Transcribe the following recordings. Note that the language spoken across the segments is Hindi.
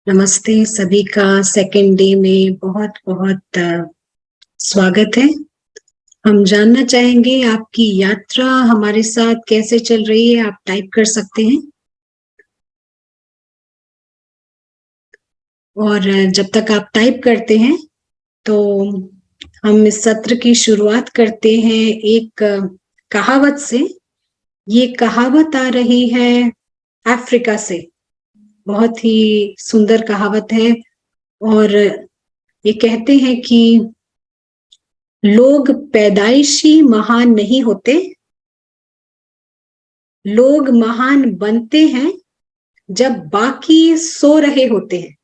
नमस्ते सभी का सेकेंड डे में बहुत बहुत स्वागत है। हम जानना चाहेंगे आपकी यात्रा हमारे साथ कैसे चल रही है। आप टाइप कर सकते हैं और जब तक आप टाइप करते हैं तो हम इस सत्र की शुरुआत करते हैं एक कहावत से। ये कहावत आ रही है अफ्रीका से। बहुत ही सुंदर कहावत है और ये कहते हैं कि लोग पैदाइशी महान नहीं होते, लोग महान बनते हैं जब बाकी सो रहे होते हैं।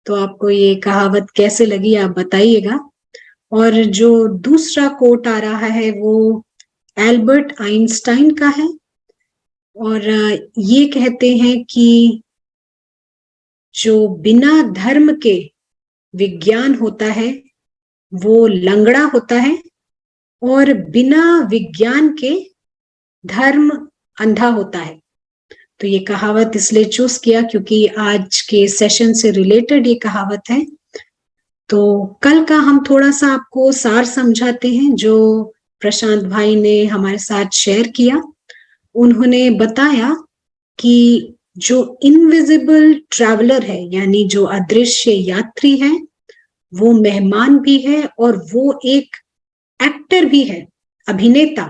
तो आपको ये कहावत कैसे लगी आप बताइएगा। और जो दूसरा कोट आ रहा है वो एल्बर्ट आइंस्टाइन का है और ये कहते हैं कि जो बिना धर्म के विज्ञान होता है वो लंगड़ा होता है और बिना विज्ञान के धर्म अंधा होता है। तो ये कहावत इसलिए चूज किया क्योंकि आज के सेशन से रिलेटेड ये कहावत है। तो कल का हम थोड़ा सा आपको सार समझाते हैं जो प्रशांत भाई ने हमारे साथ शेयर किया। उन्होंने बताया कि जो इनविजिबल ट्रैवलर है यानी जो अदृश्य यात्री है वो मेहमान भी है और वो एक एक्टर भी है, अभिनेता।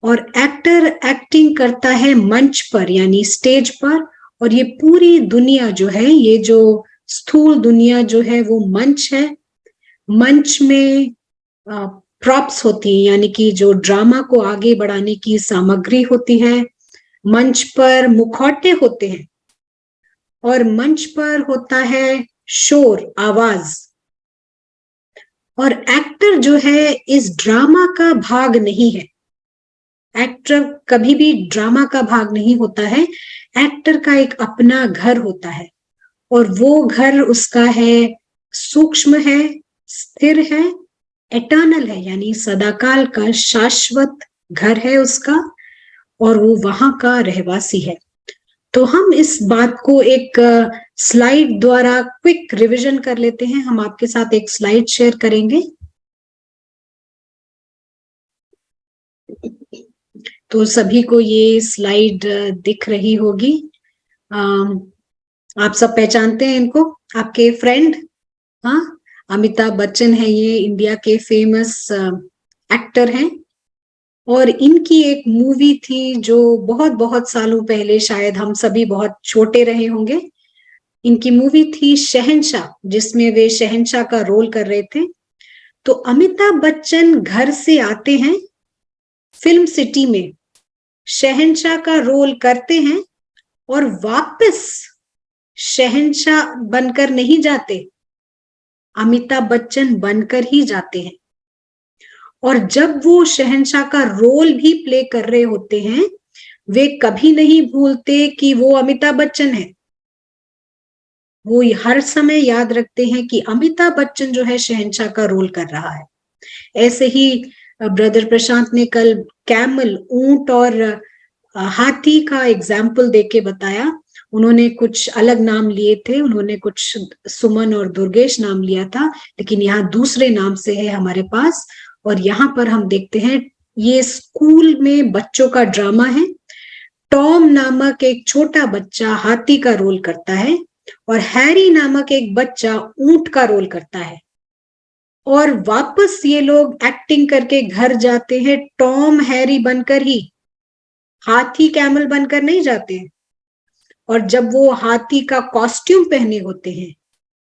और एक्टर एक्टिंग करता है मंच पर यानी स्टेज पर। और ये पूरी दुनिया जो है, ये जो स्थूल दुनिया जो है वो मंच है। मंच में प्रॉप्स होती है यानी कि जो ड्रामा को आगे बढ़ाने की सामग्री होती है। मंच पर मुखौटे होते हैं और मंच पर होता है शोर, आवाज। और एक्टर जो है इस ड्रामा का भाग नहीं है। एक्टर कभी भी ड्रामा का भाग नहीं होता है। एक्टर का एक अपना घर होता है और वो घर उसका है, सूक्ष्म है, स्थिर है, एटर्नल है यानी सदाकाल का शाश्वत घर है उसका और वो वहां का रहवासी है। तो हम इस बात को एक स्लाइड द्वारा क्विक रिवीजन कर लेते हैं। हम आपके साथ एक स्लाइड शेयर करेंगे। तो सभी को ये स्लाइड दिख रही होगी। आप सब पहचानते हैं इनको, आपके फ्रेंड। हाँ, अमिताभ बच्चन है, ये इंडिया के फेमस एक्टर हैं। और इनकी एक मूवी थी जो बहुत बहुत सालों पहले, शायद हम सभी बहुत छोटे रहे होंगे। इनकी मूवी थी शहंशाह, जिसमें वे शहंशाह का रोल कर रहे थे। तो अमिताभ बच्चन घर से आते हैं फिल्म सिटी में, शहंशाह का रोल करते हैं और वापस शहंशाह बनकर नहीं जाते, अमिताभ बच्चन बनकर ही जाते हैं। और जब वो शहंशाह का रोल भी प्ले कर रहे होते हैं वे कभी नहीं भूलते कि वो अमिताभ बच्चन है। वो हर समय याद रखते हैं कि अमिताभ बच्चन जो है शहंशाह का रोल कर रहा है। ऐसे ही ब्रदर प्रशांत ने कल कैमल, ऊंट और हाथी का एग्जाम्पल देके बताया। उन्होंने कुछ अलग नाम लिए थे, उन्होंने कुछ सुमन और दुर्गेश नाम लिया था, लेकिन यहाँ दूसरे नाम से है हमारे पास। और यहाँ पर हम देखते हैं ये स्कूल में बच्चों का ड्रामा है। टॉम नामक एक छोटा बच्चा हाथी का रोल करता है और हैरी नामक एक बच्चा ऊंट का रोल करता है। और वापस ये लोग एक्टिंग करके घर जाते हैं टॉम हैरी बनकर ही, हाथी कैमल बनकर नहीं जाते हैं। और जब वो हाथी का कॉस्ट्यूम पहने होते हैं,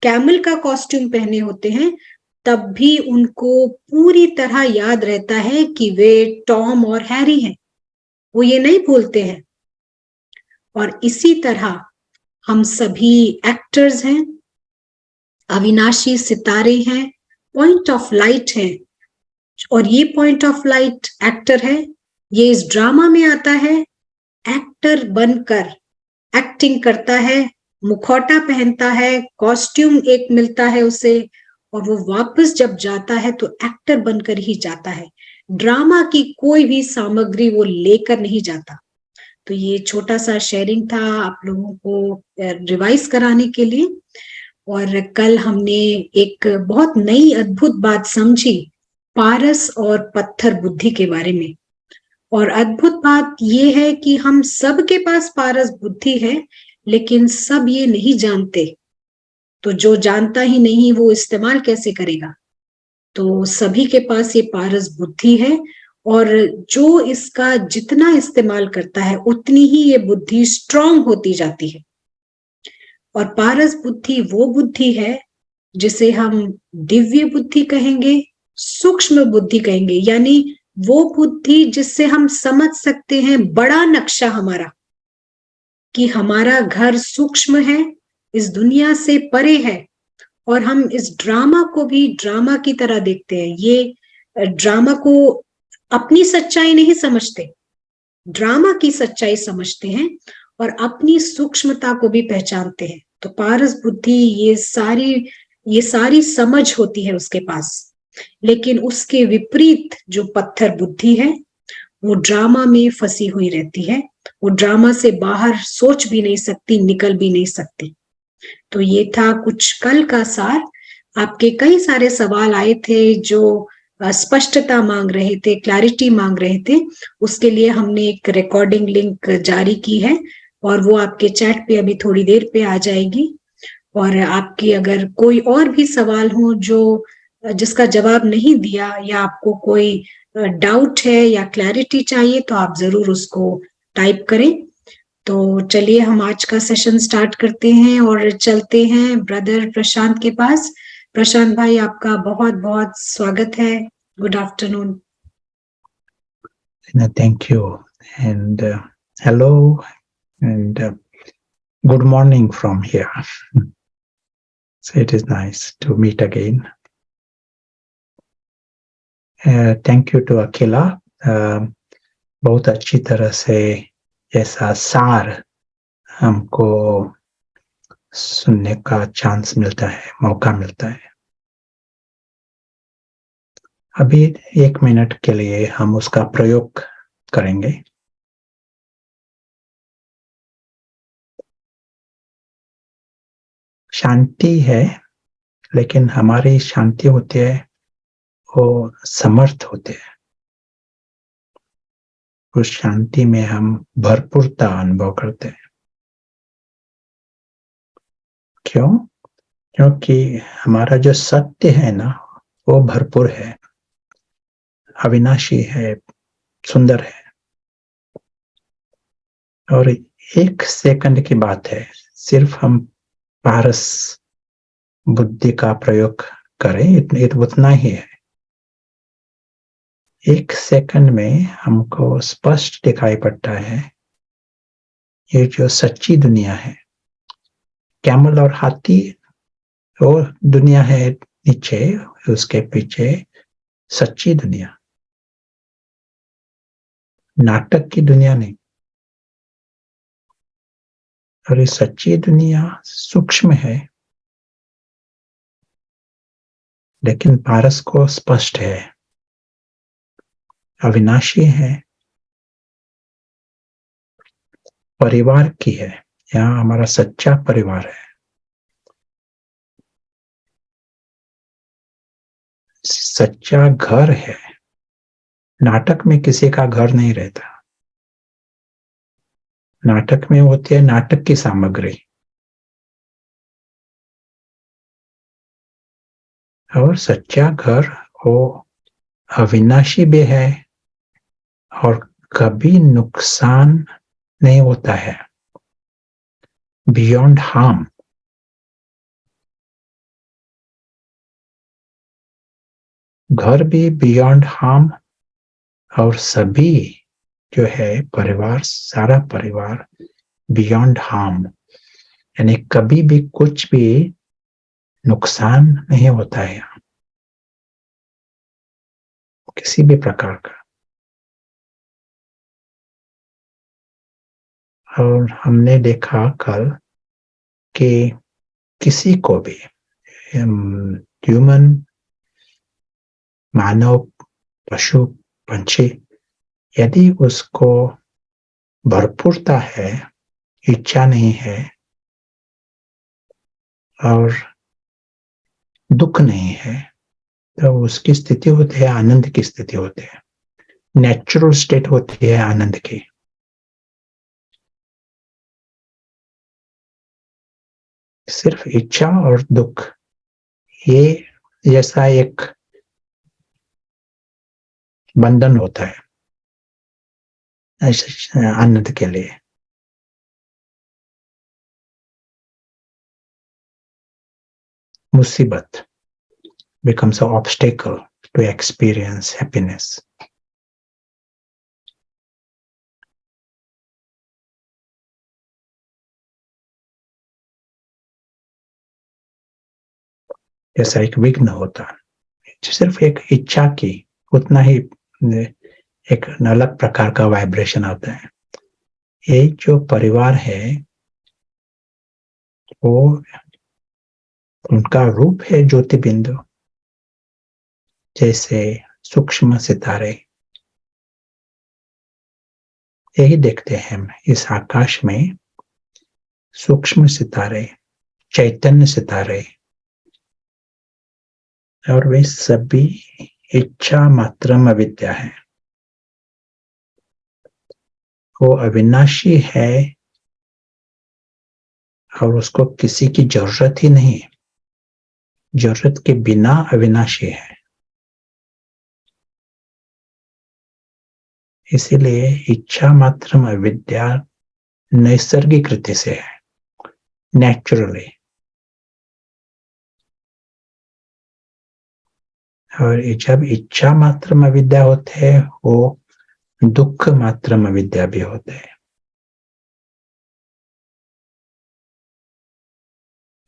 कैमल का कॉस्ट्यूम पहने होते हैं, तब भी उनको पूरी तरह याद रहता है कि वे टॉम और हैरी हैं। वो ये नहीं भूलते हैं। और इसी तरह हम सभी एक्टर्स हैं, अविनाशी सितारे हैं, पॉइंट ऑफ लाइट है। और ये पॉइंट ऑफ लाइट एक्टर है, ये इस ड्रामा में आता है, एक्टर बनकर एक्टिंग करता है, मुखौटा पहनता है, कॉस्ट्यूम एक मिलता है उसे, और वो वापस जब जाता है तो एक्टर बनकर ही जाता है। ड्रामा की कोई भी सामग्री वो लेकर नहीं जाता। तो ये छोटा सा शेयरिंग था आप लोगों को रिवाइज कराने के लिए। और कल हमने एक बहुत नई अद्भुत बात समझी पारस और पत्थर बुद्धि के बारे में। और अद्भुत बात ये है कि हम सब के पास पारस बुद्धि है, लेकिन सब ये नहीं जानते। तो जो जानता ही नहीं वो इस्तेमाल कैसे करेगा? तो सभी के पास ये पारस बुद्धि है, और जो इसका जितना इस्तेमाल करता है उतनी ही ये बुद्धि स्ट्रांग होती जाती है। और पारस बुद्धि वो बुद्धि है जिसे हम दिव्य बुद्धि कहेंगे, सूक्ष्म बुद्धि कहेंगे, यानी वो बुद्धि जिससे हम समझ सकते हैं बड़ा नक्शा हमारा, कि हमारा घर सूक्ष्म है, इस दुनिया से परे है, और हम इस ड्रामा को भी ड्रामा की तरह देखते हैं। ये ड्रामा को अपनी सच्चाई नहीं समझते, ड्रामा की सच्चाई समझते हैं और अपनी सूक्ष्मता को भी पहचानते हैं। तो पारस बुद्धि ये सारी समझ होती है उसके पास। लेकिन उसके विपरीत जो पत्थर बुद्धि है वो ड्रामा में फंसी हुई रहती है, वो ड्रामा से बाहर सोच भी नहीं सकती, निकल भी नहीं सकती। तो ये था कुछ कल का सार। आपके कई सारे सवाल आए थे जो स्पष्टता मांग रहे थे, क्लैरिटी मांग रहे थे। उसके लिए हमने एक रिकॉर्डिंग लिंक जारी की है और वो आपके चैट पे अभी थोड़ी देर पे आ जाएगी। और आपकी अगर कोई और भी सवाल हो जो जिसका जवाब नहीं दिया, या आपको कोई डाउट है या क्लैरिटी चाहिए, तो आप जरूर उसको टाइप करें। तो चलिए हम आज का सेशन स्टार्ट करते हैं और चलते हैं ब्रदर प्रशांत के पास। प्रशांत भाई, आपका बहुत बहुत स्वागत है। Good afternoon. Thank you, and hello, and good morning from here. So it is nice to meet again. Thank you to Akila. बहुत अच्छी तरह से ऐसा सार हमको सुनने का चांस मिलता है, मौका मिलता है। अभी 1 मिनट के लिए हम उसका प्रयोग करेंगे। शांति है, लेकिन हमारी शांति होती है वो समर्थ होते हैं। उस शांति में हम भरपूरता अनुभव करते हैं। क्यों? क्योंकि हमारा जो सत्य है ना, वो भरपूर है, अविनाशी है, सुंदर है। और 1 सेकंड की बात है, सिर्फ हम पारस बुद्धि का प्रयोग करें, उतना ही है। 1 सेकंड में हमको स्पष्ट दिखाई पड़ता है ये जो सच्ची दुनिया है। कैमल और हाथी वो दुनिया है नीचे, उसके पीछे सच्ची दुनिया, नाटक की दुनिया नहीं। और ये सच्ची दुनिया सूक्ष्म है, लेकिन पारस को स्पष्ट है, अविनाशी है, परिवार की है। यहाँ हमारा सच्चा परिवार है, सच्चा घर है। नाटक में किसी का घर नहीं रहता, नाटक में होती है नाटक की सामग्री। और सच्चा घर वो अविनाशी भी है और कभी नुकसान नहीं होता है, बियॉन्ड हार्म। घर भी बियॉन्ड हार्म, और सभी जो है परिवार, सारा परिवार बियॉन्ड हार्म, यानी कभी भी कुछ भी नुकसान नहीं होता है किसी भी प्रकार का। और हमने देखा कल कि किसी को भी ह्यूमन, मानव, पशु, पंछी, यदि उसको भरपूरता है, इच्छा नहीं है और दुख नहीं है, तो उसकी स्थिति होती है आनंद की स्थिति होती है, नेचुरल स्टेट होती है आनंद की। सिर्फ इच्छा और दुख, ये जैसा एक बंधन होता है ऐसे आनंद के लिए। मुसीबत becomes an obstacle to experience happiness. जैसा एक विघ्न होता, सिर्फ एक इच्छा की उतना ही एक अलग प्रकार का वाइब्रेशन आता है। ये जो परिवार है वो उनका रूप है ज्योति बिंदु, जैसे सूक्ष्म सितारे। यही देखते हैं हम इस आकाश में, सूक्ष्म सितारे, चैतन्य सितारे, और वे सभी इच्छा मात्रम अविद्या है। वो अविनाशी है और उसको किसी की जरूरत ही नहीं, जरूरत के बिना अविनाशी है। इसीलिए इच्छा मात्रम अविद्या नैसर्गिक रीति से है, नेचुरली। और जब इच्छा मात्रम अविद्या होते हैं वो दुख मात्रम अविद्या भी होते हैं।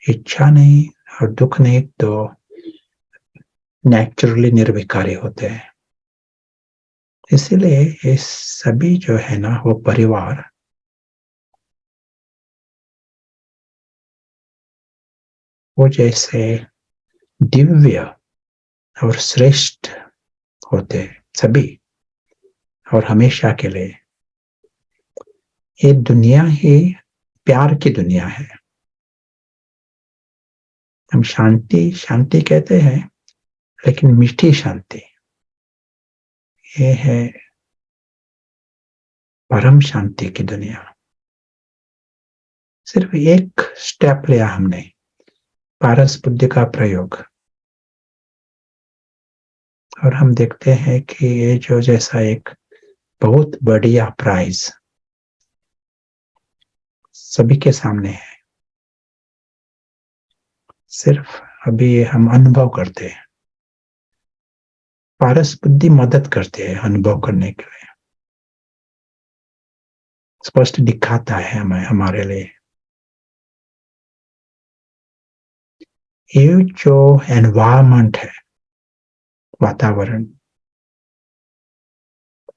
इच्छा नहीं और दुख नहीं तो नेचुरली निर्विकारी होते हैं। इसीलिए ये सभी जो है ना वो परिवार वो जैसे दिव्य और श्रेष्ठ होते हैं सभी, और हमेशा के लिए। ये दुनिया ही प्यार की दुनिया है। हम शांति शांति कहते हैं, लेकिन मीठी शांति, ये है परम शांति की दुनिया। सिर्फ एक स्टेप लिया हमने, पारस बुद्धि का प्रयोग, और हम देखते हैं कि ये जो जैसा एक बहुत बढ़िया प्राइज सभी के सामने है। सिर्फ अभी हम अनुभव करते हैं, पारस बुद्धि मदद करते हैं अनुभव करने के लिए, स्पष्ट दिखाता है हमें हमारे लिए। ये जो एनवायरमेंट है, वातावरण,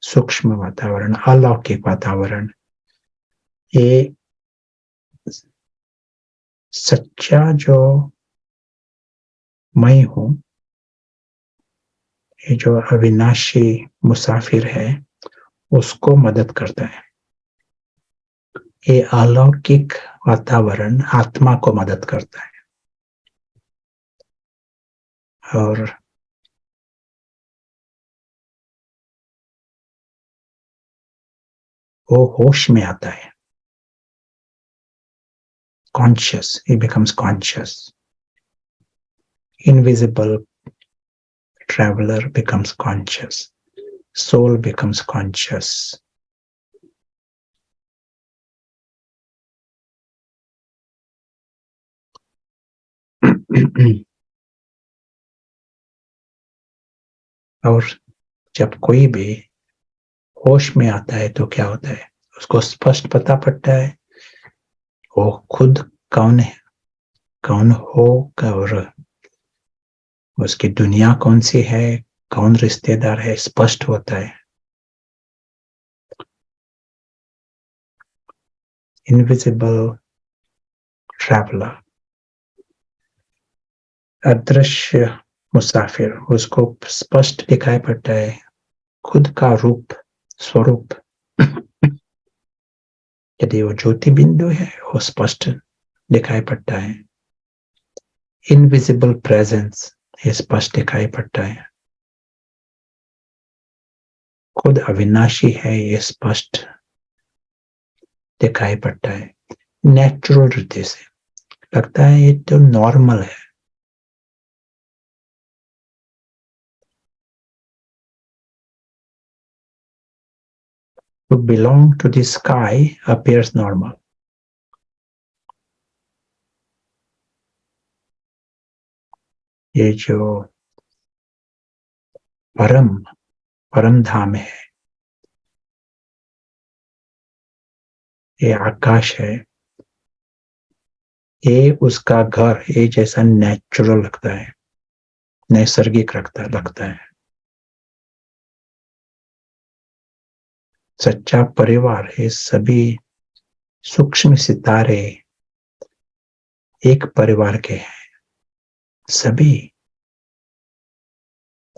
सूक्ष्म वातावरण, अलौकिक वातावरण, ये सच्चा जो मैं हूं, ये जो अविनाशी मुसाफिर है, उसको मदद करता है। ये अलौकिक वातावरण आत्मा को मदद करता है, और वो होश में आता है। Conscious, he becomes conscious. Invisible traveler becomes conscious. Soul becomes conscious. और जब कोई भी होश में आता है तो क्या होता है, उसको स्पष्ट पता पड़ता है वो खुद कौन है, कौन हो, और उसकी दुनिया कौन सी है, कौन रिश्तेदार है, स्पष्ट होता है। इनविजिबल ट्रैवलर, अदृश्य मुसाफिर, उसको स्पष्ट दिखाई पड़ता है खुद का रूप, स्वरूप। यदि वो ज्योति बिंदु है वो स्पष्ट दिखाई पड़ता है। इनविजिबल प्रेजेंस ये स्पष्ट दिखाई पड़ता है। खुद अविनाशी है ये स्पष्ट दिखाई पड़ता है। नेचुरल रीति से लगता है ये तो नॉर्मल है। To belong to the sky appears normal. ये जो परम धाम है, ये आकाश है, ये उसका घर ये जैसा नेचुरल लगता है, नैसर्गिक लगता है। सच्चा परिवार ये सभी सूक्ष्म सितारे एक परिवार के हैं। सभी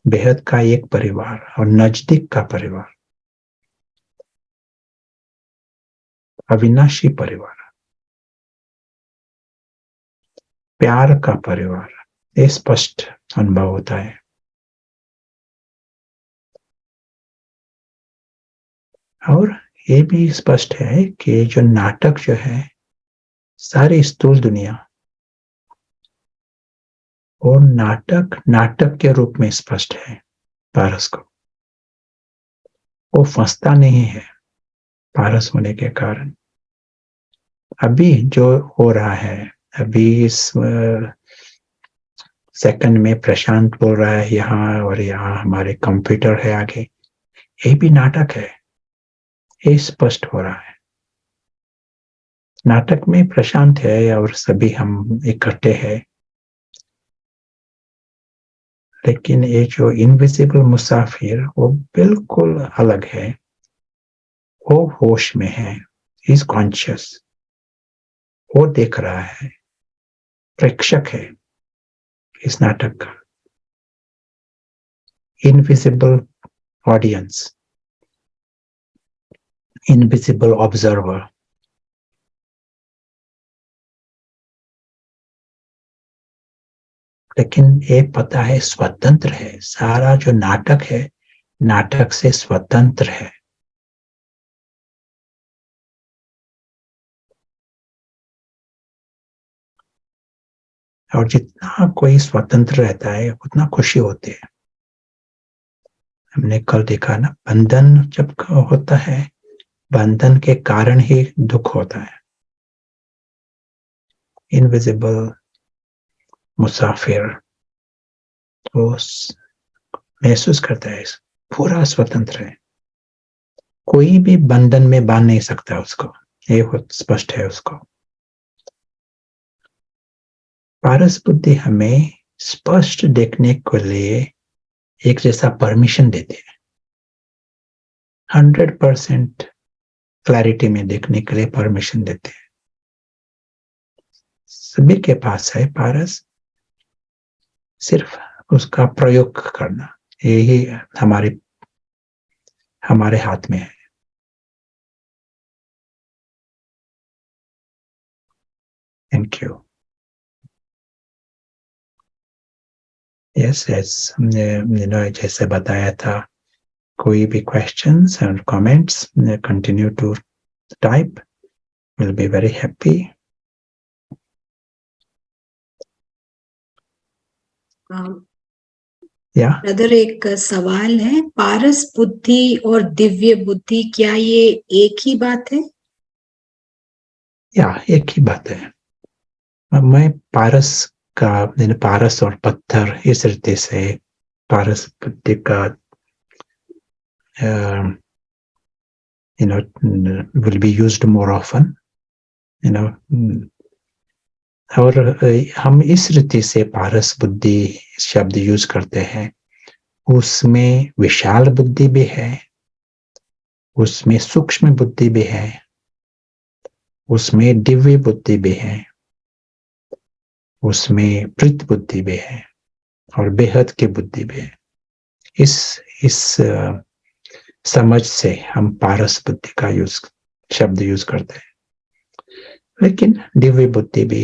बेहद का एक परिवार और नजदीक का परिवार, अविनाशी परिवार, प्यार का परिवार, ये स्पष्ट अनुभव होता है। और ये भी स्पष्ट है कि जो नाटक जो है, सारी स्थूल दुनिया और नाटक के रूप में स्पष्ट है पारस को। वो फंसता नहीं है पारस होने के कारण। अभी जो हो रहा है, अभी इस सेकंड में प्रशांत बोल रहा है यहाँ, और यहाँ हमारे कंप्यूटर है आगे, ये भी नाटक है। ये स्पष्ट हो रहा है। नाटक में प्रशांत है और सभी हम इकट्ठे हैं, लेकिन ये जो इनविजिबल मुसाफिर वो बिल्कुल अलग है। वो होश में है, इज कॉन्शियस, वो देख रहा है, प्रेक्षक है इस नाटक का, इनविजिबल ऑडियंस, इनविजिबल ऑब्जर्वर। लेकिन ये पता है स्वतंत्र है, सारा जो नाटक है नाटक से स्वतंत्र है। और जितना कोई स्वतंत्र रहता है उतना खुशी होती है। हमने कल देखा ना, बंधन जब होता है, बंधन के कारण ही दुख होता है। इनविजिबल मुसाफिर वो महसूस करता है पूरा स्वतंत्र है, कोई भी बंधन में बांध नहीं सकता उसको, ये स्पष्ट है उसको। पारस बुद्धि हमें स्पष्ट देखने के लिए एक जैसा परमिशन देते हैं, 100% क्लैरिटी में देखने के लिए परमिशन देते हैं। सभी के पास है पारस, सिर्फ उसका प्रयोग करना यही हमारे हाथ में है। Thank you. यस हमने जैसे बताया था, कोई भी क्वेश्चंस और comments continue to type, will be very happy. या ब्रदर, एक सवाल है, पारस बुद्धि और दिव्य बुद्धि क्या ये एक ही बात है? या एक ही बात है। मैं पारस और पत्थर इस रीति से पारस बुद्धि का will be used more often, और हम इस रीति से पारस बुद्धि शब्द यूज करते हैं। उसमें विशाल बुद्धि भी है, उसमें सूक्ष्म बुद्धि भी है, उसमें दिव्य बुद्धि भी है, उसमें प्रीत बुद्धि भी है, और बेहद की बुद्धि भी है। इस समझ से हम पारस बुद्धि का शब्द यूज करते हैं। लेकिन दिव्य बुद्धि भी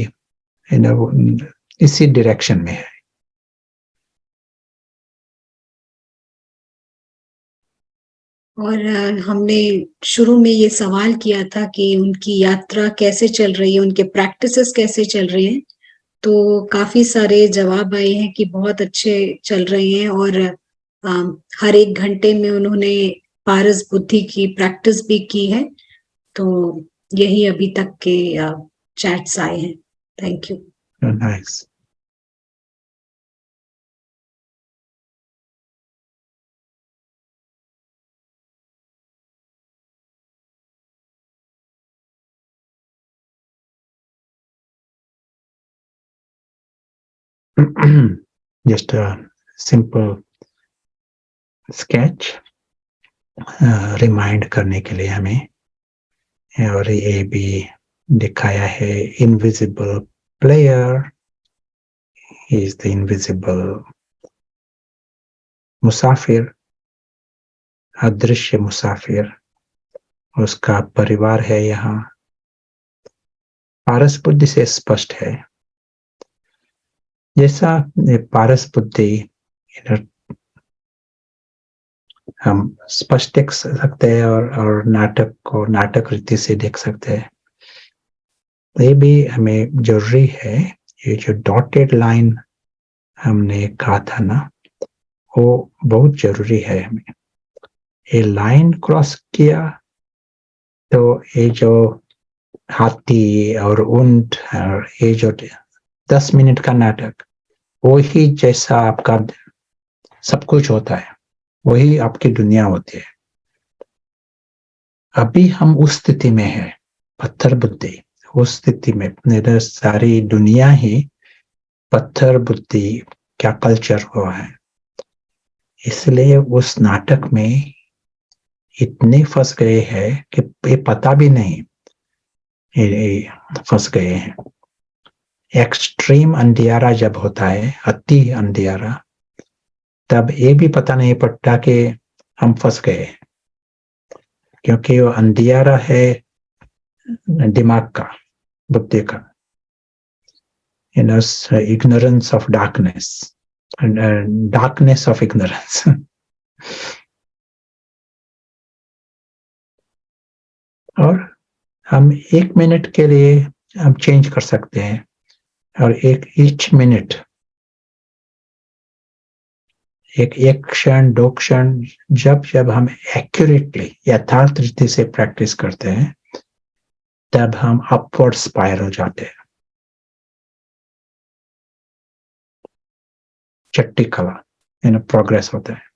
इसी डायरेक्शन में है। और हमने शुरू में ये सवाल किया था कि उनकी यात्रा कैसे चल रही है, उनके प्रैक्टिसेस कैसे चल रहे हैं, तो काफी सारे जवाब आए हैं कि बहुत अच्छे चल रहे हैं। और हर एक घंटे में उन्होंने पारस बुद्धि की प्रैक्टिस भी की है। तो यही अभी तक के चैट्स आए हैं। Thank you. Nice. Just a simple sketch remind करने के लिए हमें, और ये भी दिखाया है invisible player, he is the invisible मुसाफिर, अदृश्य मुसाफिर, उसका परिवार है यहाँ। पारस बुद्धि से स्पष्ट है, जैसा पारस बुद्धि हम स्पष्ट देख सकते हैं और नाटक को नाटक रीति से देख सकते हैं। ये भी हमें जरूरी है। ये जो डॉटेड लाइन हमने कहा था ना, वो बहुत जरूरी है हमें। ये लाइन क्रॉस किया तो ये जो हाथी और ऊंट और ये जो 10 मिनट का नाटक, वही जैसा आपका सब कुछ होता है, वही आपकी दुनिया होती है। अभी हम उस स्थिति में है, पत्थर बुद्धि उस स्थिति में, सारी दुनिया ही पत्थर बुद्धि क्या कल्चर हुआ है। इसलिए उस नाटक में इतने फंस गए हैं कि ये पता भी नहीं फंस गए हैं। एक्सट्रीम अंधियारा जब होता है, अति अंधियारा, तब ये भी पता नहीं पड़ता कि हम फंस गए, क्योंकि वो अंधियारा है दिमाग का, बुद्धि का, ignorance of darkness and darkness of ignorance. और हम 1 मिनट के लिए हम चेंज कर सकते हैं, और ईच मिनट एक क्षण 2 क्षण जब हम एक्यूरेटली यथार्थ रीति से प्रैक्टिस करते हैं, तब हम अपवर्ड स्पाइरल जाते हैं, चट्टी कला प्रोग्रेस होता है।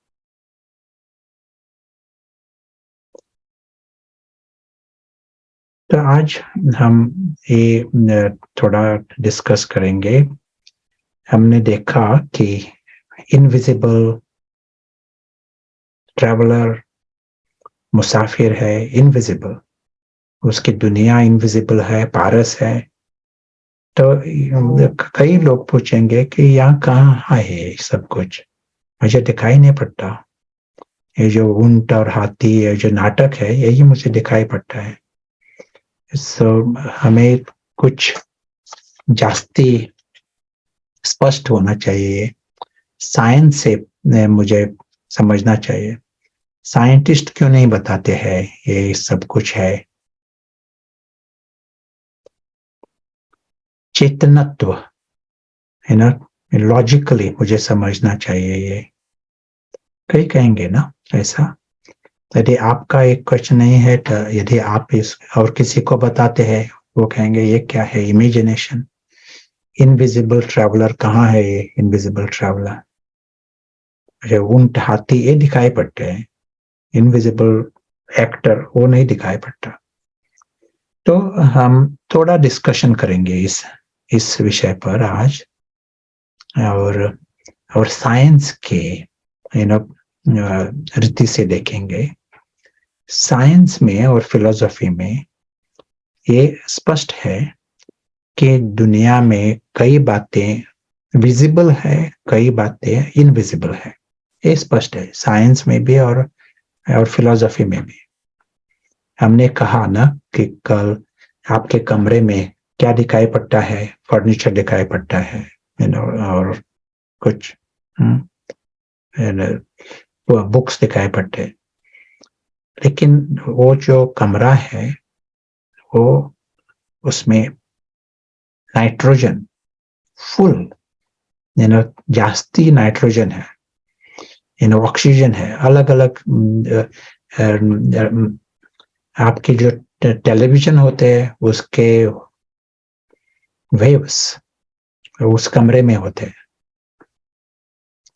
तो आज हम ये थोड़ा डिस्कस करेंगे। हमने देखा कि इनविजिबल ट्रैवलर मुसाफिर है, इनविजिबल, उसकी दुनिया इनविजिबल है, पारस है। तो कई लोग पूछेंगे कि यहाँ कहाँ है सब कुछ, मुझे दिखाई नहीं पड़ता। ये जो ऊंट और हाथी, ये जो नाटक है, यही मुझे दिखाई पड़ता है। हमें कुछ जास्ती स्पष्ट होना चाहिए, साइंस से मुझे समझना चाहिए। साइंटिस्ट क्यों नहीं बताते हैं ये सब कुछ है। चेतनत्व है ना, लॉजिकली मुझे समझना चाहिए। ये कई कहेंगे ना ऐसा। यदि आपका एक क्वेश्चन नहीं है, तो यदि आप इस और किसी को बताते हैं, वो कहेंगे ये क्या है, इमेजिनेशन। इनविजिबल ट्रैवलर कहाँ है, ये इनविजिबल ट्रैवलर, ऊंट हाथी ये दिखाई पड़ते हैं, इनविजिबल एक्टर वो नहीं दिखाई पड़ता। तो हम थोड़ा डिस्कशन करेंगे इस विषय पर आज, और साइंस के रीति से देखेंगे। साइंस में और फिलोसफी में ये स्पष्ट है कि दुनिया में कई बातें विजिबल है, कई बातें इनविजिबल है। ये स्पष्ट है साइंस में भी और फिलोसफी में भी। हमने कहा ना कि कल आपके कमरे में क्या दिखाई पड़ता है? फर्नीचर दिखाई पड़ता है, और कुछ बुक्स दिखाई पड़ते हैं। लेकिन वो जो कमरा है, वो उसमें नाइट्रोजन फुल, जास्ती नाइट्रोजन है, ऑक्सीजन है, अलग अलग आपके जो टेलीविजन होते हैं उसके वेव्स उस कमरे में होते हैं,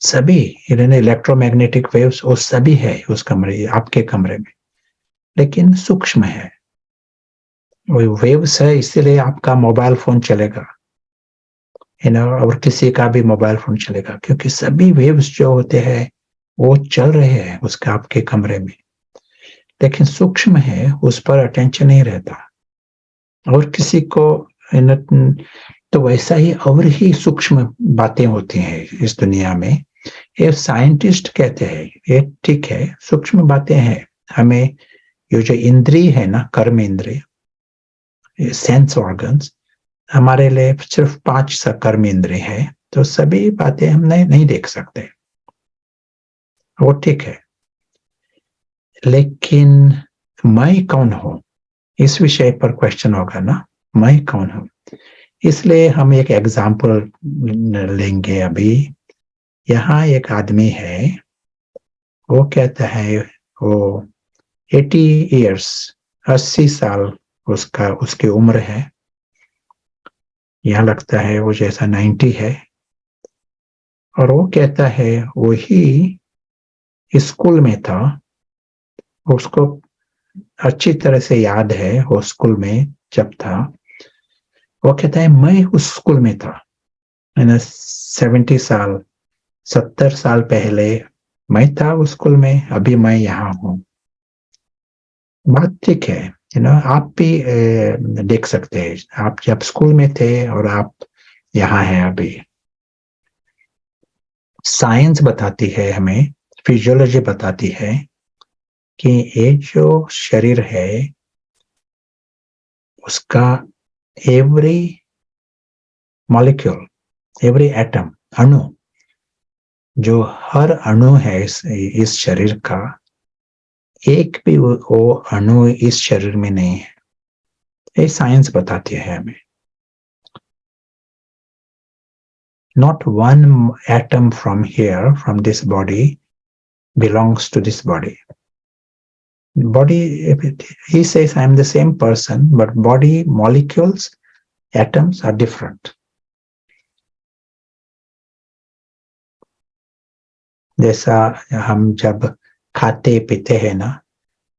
सभी इलेक्ट्रोमैग्नेटिक वेव्स वो सभी है उस कमरे, आपके कमरे में, लेकिन सूक्ष्म है। वो वेव्स है, इसीलिए आपका मोबाइल फोन चलेगा, और किसी का भी मोबाइल फोन चलेगा, क्योंकि सभी वेव्स जो होते हैं वो चल रहे हैं उसका आपके कमरे में, लेकिन सूक्ष्म है, उस पर अटेंशन नहीं रहता। और किसी को तो वैसा ही और ही सूक्ष्म बातें होती हैं इस दुनिया में। ये साइंटिस्ट कहते हैं ये ठीक है, सूक्ष्म बातें हैं। हमें ये जो इंद्रिय है ना, कर्म इंद्रिय, सेंस ऑर्गन्स, हमारे लिए सिर्फ 5 कर्म इंद्रिय है, तो सभी बातें हम नहीं देख सकते, वो ठीक है। लेकिन मैं कौन हूं, इस विषय पर क्वेश्चन होगा ना, मैं कौन हूं। इसलिए हम एक एग्जाम्पल लेंगे अभी। यहाँ एक आदमी है, वो कहता है वो 80 ईयर्स 80 साल उसकी उम्र है। यहाँ लगता है वो जैसा 90 है, और वो कहता है वही स्कूल में था, उसको अच्छी तरह से याद है वो स्कूल में जब था। वो कहता है मैं उस स्कूल में था, 70 साल पहले मैं था उस स्कूल में, अभी मैं यहाँ हूँ। बात ठीक है, आप भी देख सकते हैं, आप जब स्कूल में थे और आप यहाँ हैं अभी। साइंस बताती है हमें, फिजियोलॉजी बताती है कि ये जो शरीर है उसका एवरी मॉलिक्यूल, एवरी एटम, अणु, जो हर अणु है इस शरीर का, एक भी वो अणु इस शरीर में नहीं है। ये साइंस बताती है हमें। Not one atom from here, from this body, belongs to this body. Body, he says I am the same person, but body molecules, atoms are different. जैसा हम जब खाते पीते हैं ना,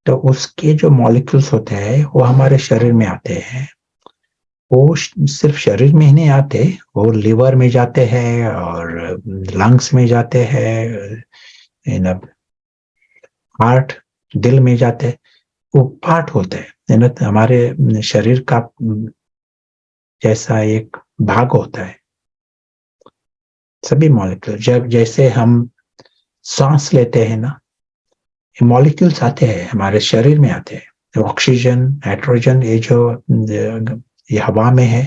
तो उसके जो मॉलिक्यूल्स होते हैं वो हमारे शरीर में आते हैं। वो सिर्फ शरीर में ही नहीं आते, वो लिवर में जाते हैं और लंग्स में जाते हैं, हार्ट, दिल में जाते हैं। वो पार्ट होते हैं, हमारे शरीर का जैसा एक भाग होता है। सभी मॉलिक्यूल, जब जैसे हम सांस लेते हैं ना, मॉलिक्यूल्स आते हैं हमारे शरीर में आते हैं। ऑक्सीजन, नाइट्रोजन, ये जो ये हवा में है,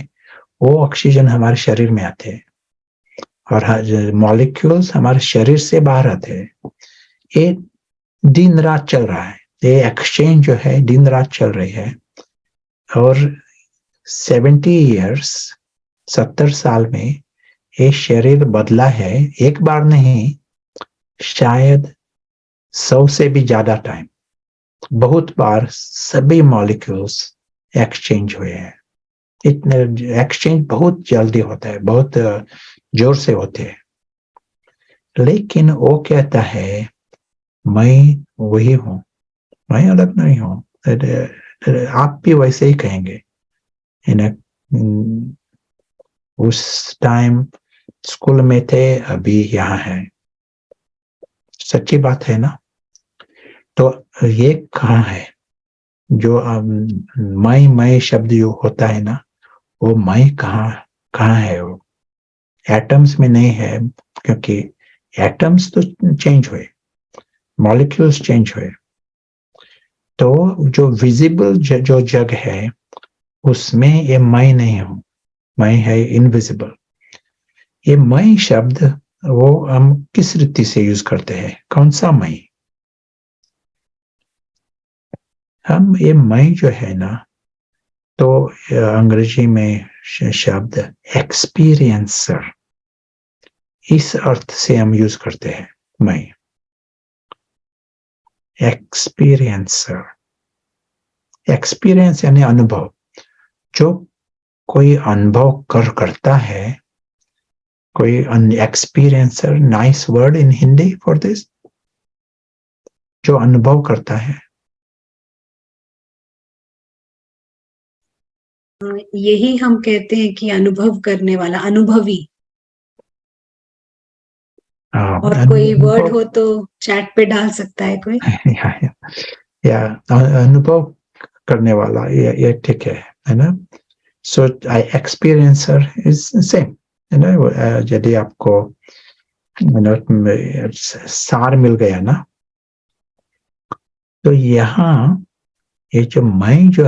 वो ऑक्सीजन हमारे शरीर में आते हैं, और मॉलिक्यूल्स हमारे शरीर से बाहर आते हैं। ये दिन रात चल रहा है, ये एक्सचेंज जो है दिन रात चल रही है। और 70 ईयर्स 70 साल में ये शरीर बदला है, एक बार नहीं, शायद 100 से भी ज्यादा टाइम, बहुत बार सभी मॉलिक्यूल्स एक्सचेंज हुए हैं। इतने एक्सचेंज बहुत जल्दी होता है, बहुत जोर से होते हैं। लेकिन वो कहता है मैं वही हूं, मैं अलग नहीं हूं। आप भी वैसे ही कहेंगे, उस टाइम स्कूल में थे, अभी यहाँ है। सच्ची बात है ना। तो ये कहाँ है जो मैं शब्द जो होता है ना, वो मैं कहाँ है। वो एटम्स में नहीं है, क्योंकि एटम्स तो चेंज हुए, मॉलिक्यूल्स चेंज हुए। तो जो विजिबल जो जग है उसमें ये मैं नहीं हूं, मैं है इनविजिबल। ये मैं शब्द वो हम किस रीति से यूज करते हैं, कौन सा मैं? हम ये मैं जो है ना, तो अंग्रेजी में शब्द एक्सपीरियंसर, इस अर्थ से हम यूज करते हैं मैं, एक्सपीरियंसर। एक्सपीरियंस यानी अनुभव, जो कोई अनुभव करता है, कोई experiencer, nice word in Hindi for this, जो अनुभव करता है। यही हम कहते हैं कि अनुभव करने वाला, अनुभवी। और कोई वर्ड हो तो चैट पे डाल सकता है कोई। या अनुभव करने वाला, ये ठीक है ना? सो एक्सपीरियंसर इज सेम, है ना? यदि आपको सार मिल गया ना, तो यहाँ ये जो मैं, जो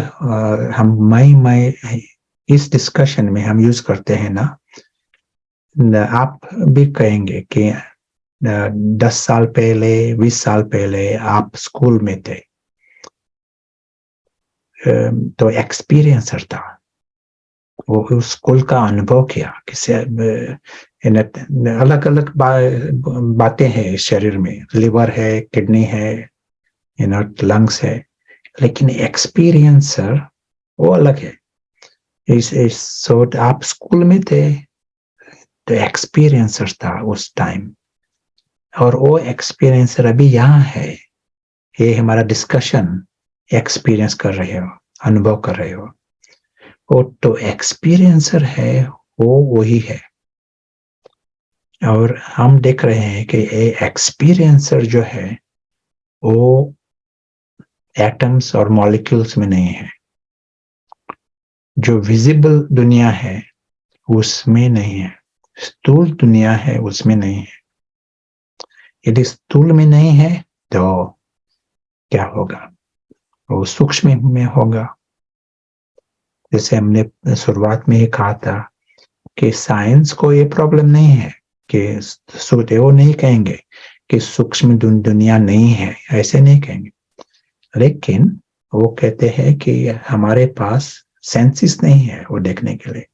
हम मैं इस डिस्कशन में हम यूज करते हैं ना, आप भी कहेंगे कि 10 साल पहले, 20 साल पहले आप स्कूल में थे, तो एक्सपीरियंसर था, वो उस स्कूल का अनुभव किया, किसी अलग अलग बातें हैं इस शरीर में, लिवर है, किडनी है, लंग्स है, लेकिन एक्सपीरियंसर वो अलग है। सो आप स्कूल में थे तो एक्सपीरियंसर था उस टाइम, और वो एक्सपीरियंसर अभी यहाँ है, ये हमारा डिस्कशन एक्सपीरियंस कर रहे हो, अनुभव कर रहे हो। वो तो एक्सपीरियंसर है, वो वही है। और हम देख रहे हैं कि ये एक्सपीरियंसर जो है वो एटम्स और मॉलिक्यूल्स में नहीं है, जो विजिबल दुनिया है उसमें नहीं है, स्थूल दुनिया है उसमें नहीं है। यदि स्थूल में नहीं है तो क्या होगा? वो सूक्ष्म में होगा। जैसे हमने शुरुआत में ही कहा था कि साइंस को ये प्रॉब्लम नहीं है कि वो नहीं कहेंगे कि सूक्ष्म दुनिया नहीं है, ऐसे नहीं कहेंगे, लेकिन वो कहते हैं कि हमारे पास सेंसेस नहीं है वो देखने के लिए।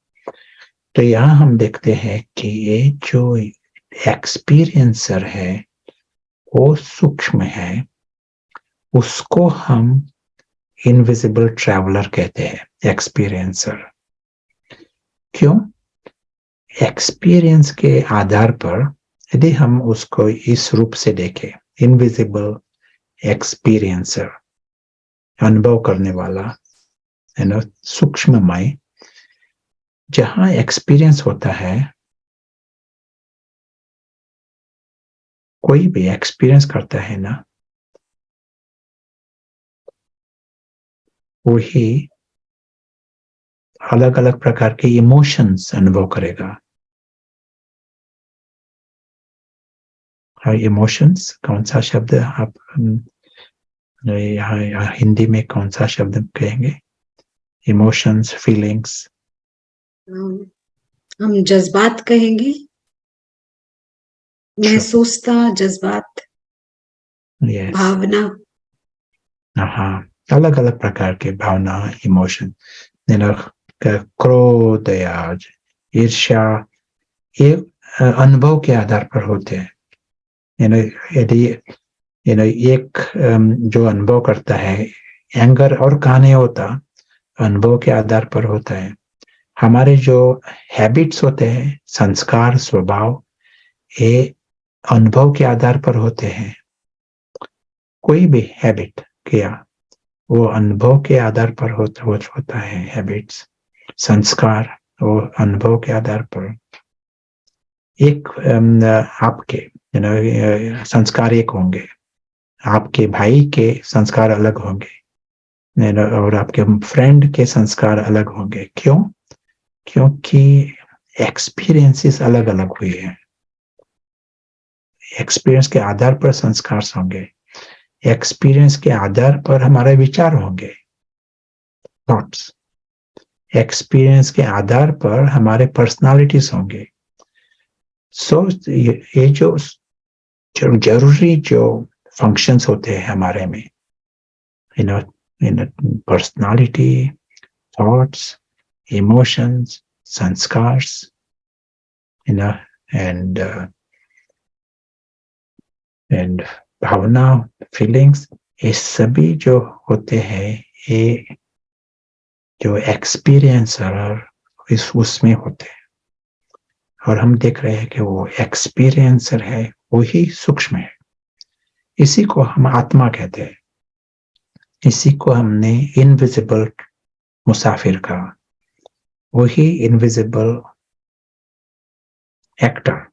तो यहाँ हम देखते हैं कि ये जो एक्सपीरियंसर है वो सूक्ष्म है, उसको हम इनविजिबल ट्रैवलर कहते हैं, एक्सपीरियंसर। क्यों? एक्सपीरियंस के आधार पर यदि हम उसको इस रूप से देखें, इनविजिबल एक्सपीरियंसर, अनुभव करने वाला, है ना, सूक्ष्म मैं, जहां एक्सपीरियंस होता है, कोई भी एक्सपीरियंस करता है ना, वही अलग अलग प्रकार के इमोशंस अनुभव करेगा। इमोशंस कौन सा शब्द आप यहाँ हिंदी में कौन सा शब्द कहेंगे? Emotions, feelings. हम जज्बात कहेंगे, महसूसता, जज्बात, यस, भावना। हाँ, अलग अलग प्रकार के भावना, इमोशन, क्रोध या ईर्ष्या, ये अनुभव के आधार पर होते हैं। यदि एक जो अनुभव करता है, एंगर और कहा नहीं होता, अनुभव के आधार पर होता है। हमारे जो हैबिट्स होते हैं, संस्कार, स्वभाव, ये अनुभव के आधार पर होते हैं। कोई भी हैबिट किया वो अनुभव के आधार पर होता है। हैबिट्स, संस्कार, वो अनुभव के आधार पर। एक आपके संस्कार एक होंगे, आपके भाई के संस्कार अलग होंगे, और आपके फ्रेंड के संस्कार अलग होंगे। क्यों? क्योंकि एक्सपीरियंसेस अलग अलग हुए हैं। एक्सपीरियंस के आधार पर संस्कार होंगे, एक्सपीरियंस के आधार पर हमारे विचार होंगे, थॉट्स। एक्सपीरियंस के आधार पर हमारे पर्सनालिटीज होंगे। सो ये जो जरूरी जो फंक्शंस होते हैं हमारे में, इन पर्सनालिटी, थॉट्स, इमोशंस, संस्कार्स, एंड एंड भावना, फीलिंग्स, ये सभी जो होते हैं ये जो एक्सपीरियंसर इस उसमें होते हैं। और हम देख रहे हैं कि वो एक्सपीरियंसर है वही सूक्ष्म है। इसी को हम आत्मा कहते हैं। इसी को हमने इनविजिबल मुसाफिर कहा, वही इनविजिबल एक्टर,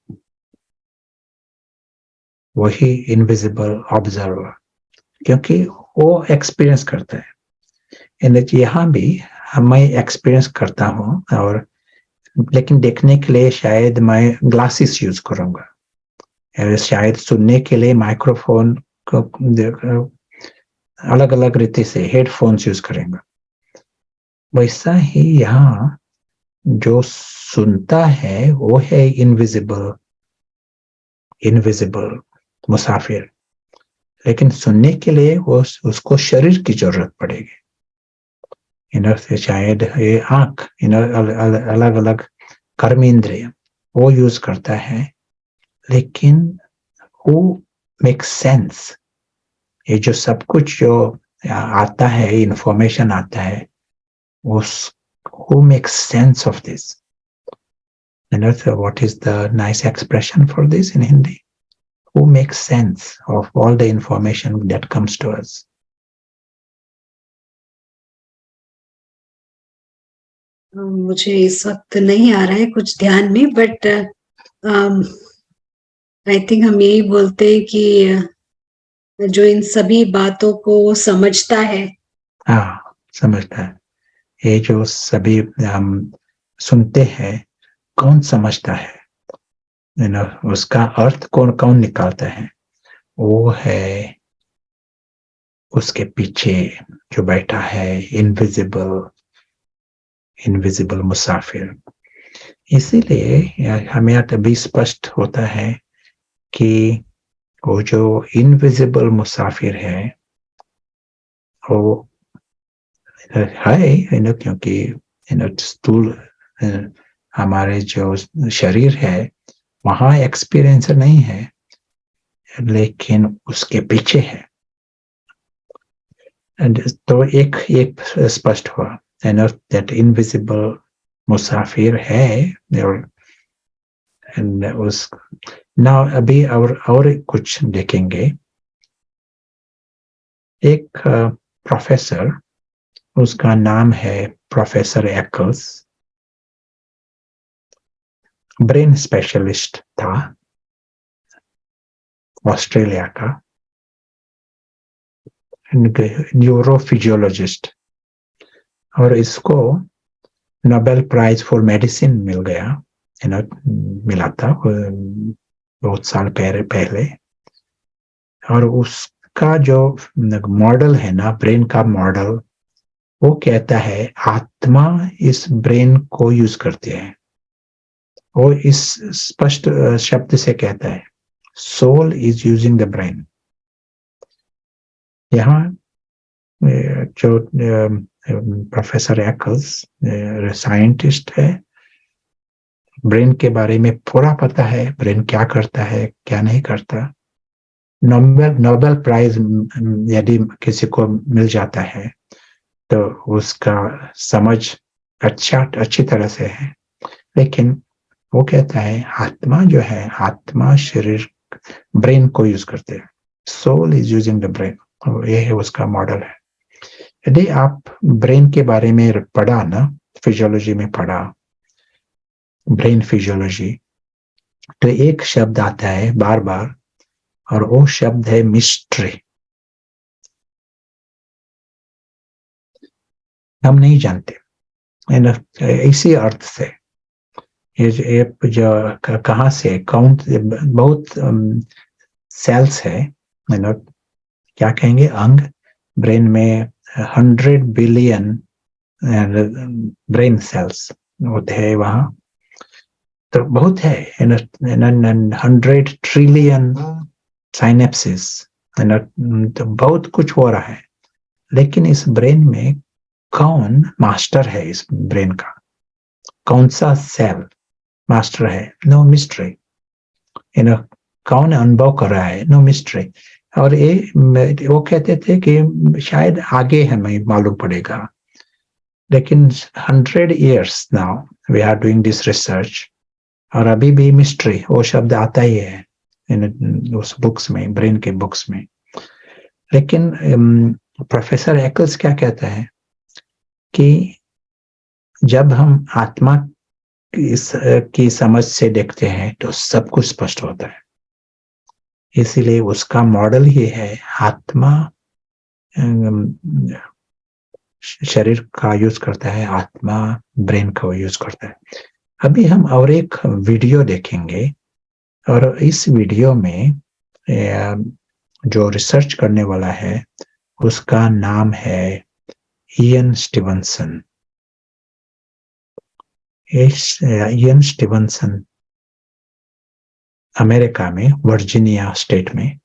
वही इनविजिबल ऑब्जर्वर, क्योंकि वो एक्सपीरियंस करता है। यहाँ भी मैं एक्सपीरियंस करता हूँ, और लेकिन देखने के लिए शायद मैं ग्लासेस यूज करूंगा, शायद सुनने के लिए माइक्रोफोन को अलग अलग रीति से हेडफोन्स यूज करेंगे। वैसा ही यहाँ जो सुनता है वो है इनविजिबल मुसाफिर, लेकिन सुनने के लिए वो उसको शरीर की जरूरत पड़ेगी। से शायद ये आंख अलग अलग कर्म इंद्रिय वो यूज करता है, लेकिन who makes sense, ये जो सब कुछ जो आता है, इंफॉर्मेशन आता है, उस who makes sense of this? And what is the nice expression for this in Hindi? Who makes sense of all the information that comes to us? मुझे इस वक्त नहीं आ रहा है कुछ ध्यान में, बट आई थिंक हम यही बोलते हैं कि जो इन सभी बातों को समझता है, हाँ, समझता है। ये जो सभी हम सुनते हैं, कौन समझता है, उसका अर्थ कौन निकालता है, वो है उसके पीछे जो बैठा है इनविजिबल मुसाफिर। इसीलिए हमें अभी स्पष्ट होता है कि वो जो इनविजिबल मुसाफिर है वो है, क्योंकि स्थूल हमारे जो शरीर है वहां एक्सपीरियंसर नहीं है, लेकिन उसके पीछे है। तो एक स्पष्ट हुआ, that invisible मुसाफिर है। उस now अभी और कुछ देखेंगे। एक प्रोफेसर, उसका नाम है प्रोफेसर एक्ल्स, ब्रेन स्पेशलिस्ट था ऑस्ट्रेलिया का, न्यूरोफिजियोलॉजिस्ट, और इसको नोबेल प्राइज फॉर मेडिसिन मिल गया, मिला था बहुत साल पहले। और उसका जो मॉडल है ना, ब्रेन का मॉडल, वो कहता है आत्मा इस ब्रेन को यूज करती है। वो इस स्पष्ट शब्द से कहता है soul is using the brain. यहाँ जो प्रोफेसर एक्ल्स साइंटिस्ट है, ब्रेन के बारे में पूरा पता है, ब्रेन क्या करता है क्या नहीं करता। नोबेल प्राइज यदि किसी को मिल जाता है तो उसका समझ अच्छी तरह से है, लेकिन वो कहता है आत्मा जो है, आत्मा शरीर ब्रेन को यूज करते हैं, soul is using the brain. ये है उसका मॉडल है। यदि आप ब्रेन के बारे में पढ़ा ना, फिजियोलॉजी में पढ़ा, ब्रेन फिजियोलॉजी, तो एक शब्द आता है बार बार, और वो शब्द है मिस्ट्री। हम नहीं जानते, इसी अर्थ से ये जो कहाँ से काउंट, बहुत सेल्स है, क्या कहेंगे, अंग ब्रेन में 100 बिलियन ब्रेन सेल्स होते हैं वहाँ। तो बहुत है, 100 ट्रिलियन साइनेप्सिस, तो बहुत कुछ हो रहा है। लेकिन इस ब्रेन में कौन मास्टर है? इस ब्रेन का कौन सा सेल मास्टर है? No mystery. कौन अनुभव कर रहा है? No mystery. और ये वो कहते थे कि शायद आगे हमें मालूम पड़ेगा, लेकिन 100 years now we are doing this research, और अभी भी मिस्ट्री वो शब्द आता ही है उस बुक्स में, ब्रेन के बुक्स में। लेकिन प्रोफेसर एकल्स क्या कहता है कि जब हम आत्मा की समझ से देखते हैं तो सब कुछ स्पष्ट होता है। इसीलिए उसका मॉडल ही है आत्मा शरीर का यूज करता है, आत्मा ब्रेन का यूज करता है। अभी हम और एक वीडियो देखेंगे, और इस वीडियो में जो रिसर्च करने वाला है उसका नाम है Ian Stevenson. Ian Stevenson America में वर्जीनिया स्टेट में,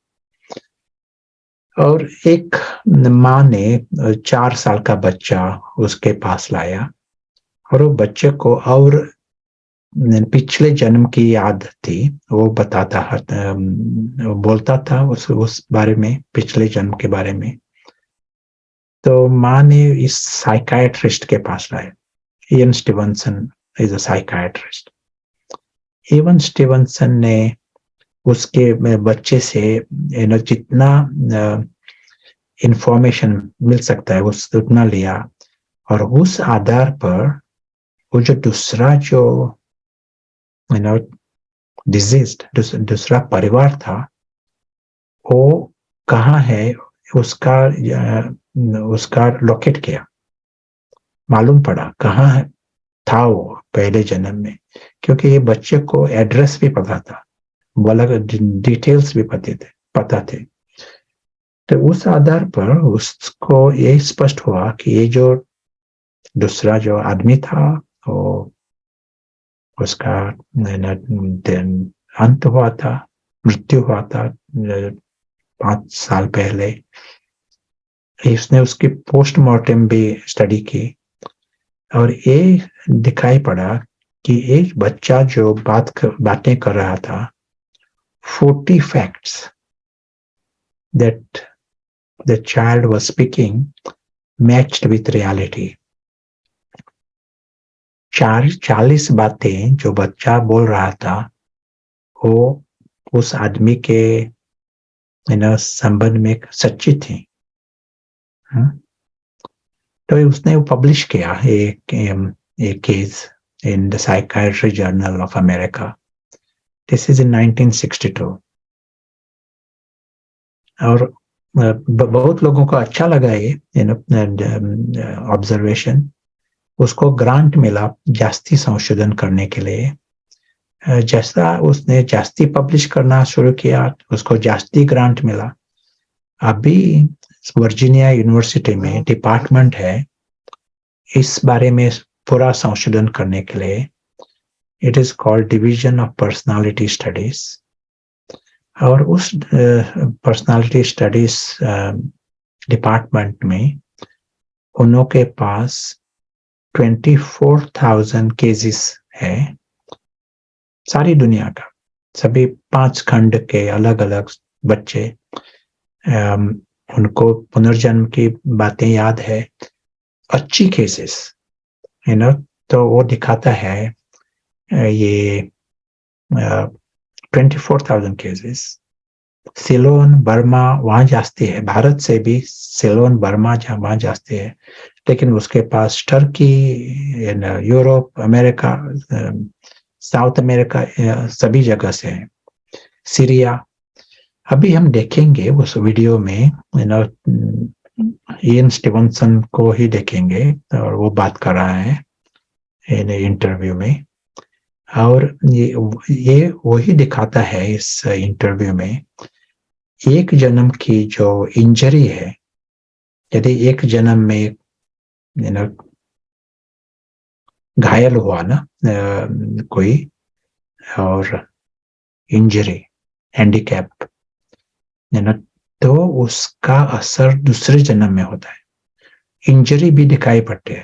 और एक माँ ने 4 साल का बच्चा उसके पास लाया, और वो बच्चे को और पिछले जन्म की याद थी, वो बताता वो बोलता था उस बारे में, पिछले जन्म के बारे में। तो माँ ने इस साइकाइट्रिस्ट के पास लाया। Ian Stevenson is a psychiatrist. Ian Stevenson ने उसके बच्चे से जितना इंफॉर्मेशन मिल सकता है उतना लिया, और उस आधार पर वो जो दूसरा जो दूसरा परिवार था वो कहाँ है उसका लोकेट किया, मालूम पड़ा कहाँ है था वो पहले जन्म में, क्योंकि ये बच्चे को एड्रेस भी पता था, अलग डिटेल्स भी पता थे। तो उस आधार पर उसको ये स्पष्ट हुआ कि ये जो दूसरा जो आदमी था वो उसका अंत हुआ था, मृत्यु हुआ था 5 साल पहले। इसने उसकी पोस्टमार्टम भी स्टडी की, और ये दिखाई पड़ा कि एक बच्चा जो बातें कर रहा था, 40 facts that the child was speaking matched with reality। 40 बातें जो बच्चा बोल रहा था वो उस आदमी के संबंध में सच्ची थी। तो उसने वो पब्लिश किया एक case in the psychiatry journal of America. This is in 1962। और बहुत लोगों को अच्छा लगा ये ऑब्जर्वेशन। उसको ग्रांट मिला जास्ती संशोधन करने के लिए। जैसा उसने जास्ती पब्लिश करना शुरू किया उसको जास्ती ग्रांट मिला। अभी वर्जीनिया यूनिवर्सिटी में डिपार्टमेंट है इस बारे में पूरा संशोधन करने के लिए। It is called division of personality studies. और उस पर्सनालिटी स्टडीज डिपार्टमेंट में उन्हों के पास 24,000 केसेस है, सारी दुनिया का, सभी 5 खंड के अलग अलग बच्चे। उनको पुनर्जन्म की बातें याद है, अच्छी केसेस तो वो दिखाता है ये 24,000 केसेस। सिलोन बर्मा वहां जाती है, भारत से भी सिलोन बर्मा वहां जाती है, लेकिन उसके पास Turkey, Europe, America, South America, सभी जगह से है, सीरिया। अभी हम देखेंगे उस वीडियो में इयन स्टीवनसन को ही देखेंगे, और वो बात कर रहा है इंटरव्यू में। और ये वही दिखाता है इस इंटरव्यू में, एक जन्म की जो इंजरी है, यदि एक जन्म में घायल हुआ ना कोई, और इंजरी, हैंडीकैप, है ना, तो उसका असर दूसरे जन्म में होता है। इंजरी भी दिखाई पड़ते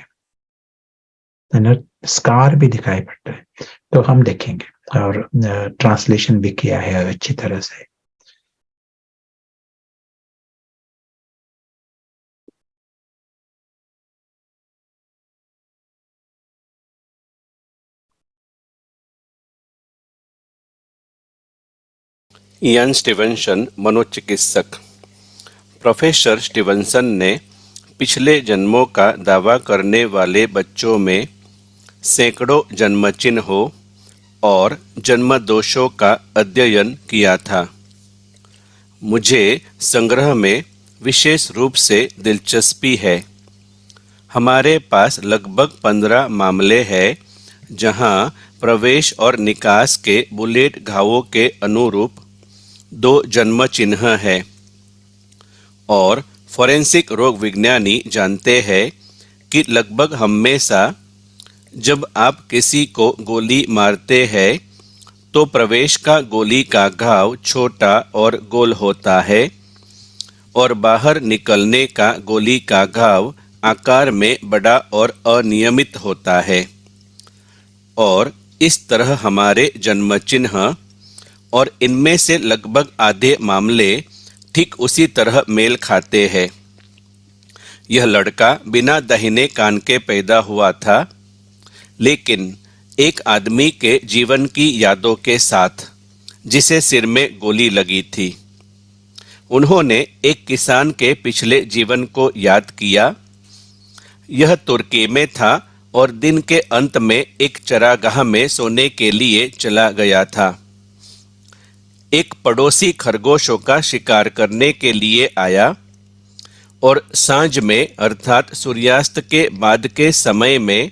है ना, स्कार भी दिखाई पड़ता है। तो हम देखेंगे और ट्रांसलेशन भी किया है अच्छी तरह से। इयान स्टीवनसन, मनोचिकित्सक। प्रोफेसर स्टीवनसन ने पिछले जन्मों का दावा करने वाले बच्चों में सैकड़ों जन्मचिन्हों और जन्म दोषों का अध्ययन किया था। मुझे संग्रह में विशेष रूप से दिलचस्पी है। हमारे पास लगभग 15 मामले हैं जहां प्रवेश और निकास के बुलेट घावों के अनुरूप 2 जन्म चिन्ह हैं, और फोरेंसिक रोग विज्ञानी जानते हैं कि लगभग हमेशा जब आप किसी को गोली मारते हैं तो प्रवेश का गोली का घाव छोटा और गोल होता है, और बाहर निकलने का गोली का घाव आकार में बड़ा और अनियमित होता है। और इस तरह हमारे जन्म चिन्ह और इनमें से लगभग आधे मामले ठीक उसी तरह मेल खाते हैं। यह लड़का बिना दाहिने कान के पैदा हुआ था, लेकिन एक आदमी के जीवन की यादों के साथ जिसे सिर में गोली लगी थी। उन्होंने एक किसान के पिछले जीवन को याद किया। यह तुर्की में था और दिन के अंत में एक चरागाह में सोने के लिए चला गया था। एक पड़ोसी खरगोशों का शिकार करने के लिए आया और सांझ में अर्थात सूर्यास्त के बाद के समय में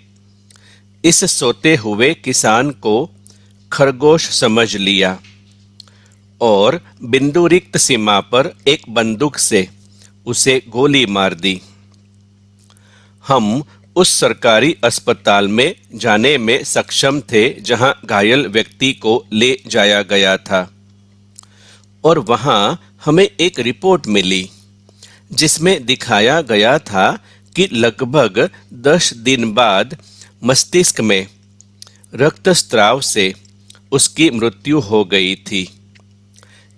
इस सोते हुए किसान को खरगोश समझ लिया और बिंदु रिक्त सीमा पर एक बंदूक से उसे गोली मार दी। हम उस सरकारी अस्पताल में जाने में सक्षम थे जहां घायल व्यक्ति को ले जाया गया था, और वहां हमें एक रिपोर्ट मिली जिसमें दिखाया गया था कि लगभग 10 दिन बाद मस्तिष्क में रक्तस्राव से उसकी मृत्यु हो गई थी।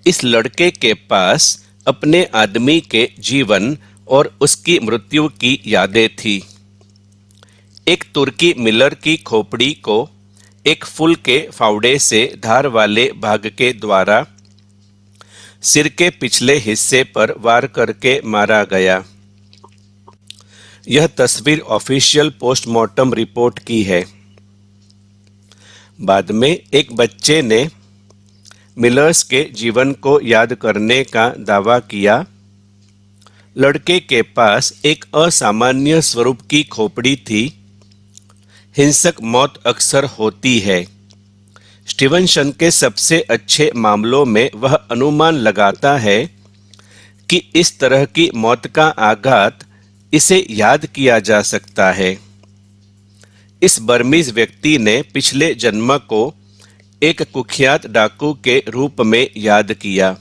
इस लड़के के पास अपने आदमी के जीवन और उसकी मृत्यु की यादें थी। एक तुर्की मिलर की खोपड़ी को एक फूल के फावड़े से धार वाले भाग के द्वारा सिर के पिछले हिस्से पर वार करके मारा गया। यह तस्वीर ऑफिशियल पोस्टमार्टम रिपोर्ट की है। बाद में एक बच्चे ने मिलर्स के जीवन को याद करने का दावा किया। लड़के के पास एक असामान्य स्वरूप की खोपड़ी थी। हिंसक मौत अक्सर होती है। स्टीवनसन के सबसे अच्छे मामलों में वह अनुमान लगाता है कि इस तरह की मौत का आघात इसे याद किया जा सकता है। इस बर्मीज व्यक्ति ने पिछले जन्म को एक कुख्यात डाकू के रूप में याद किया,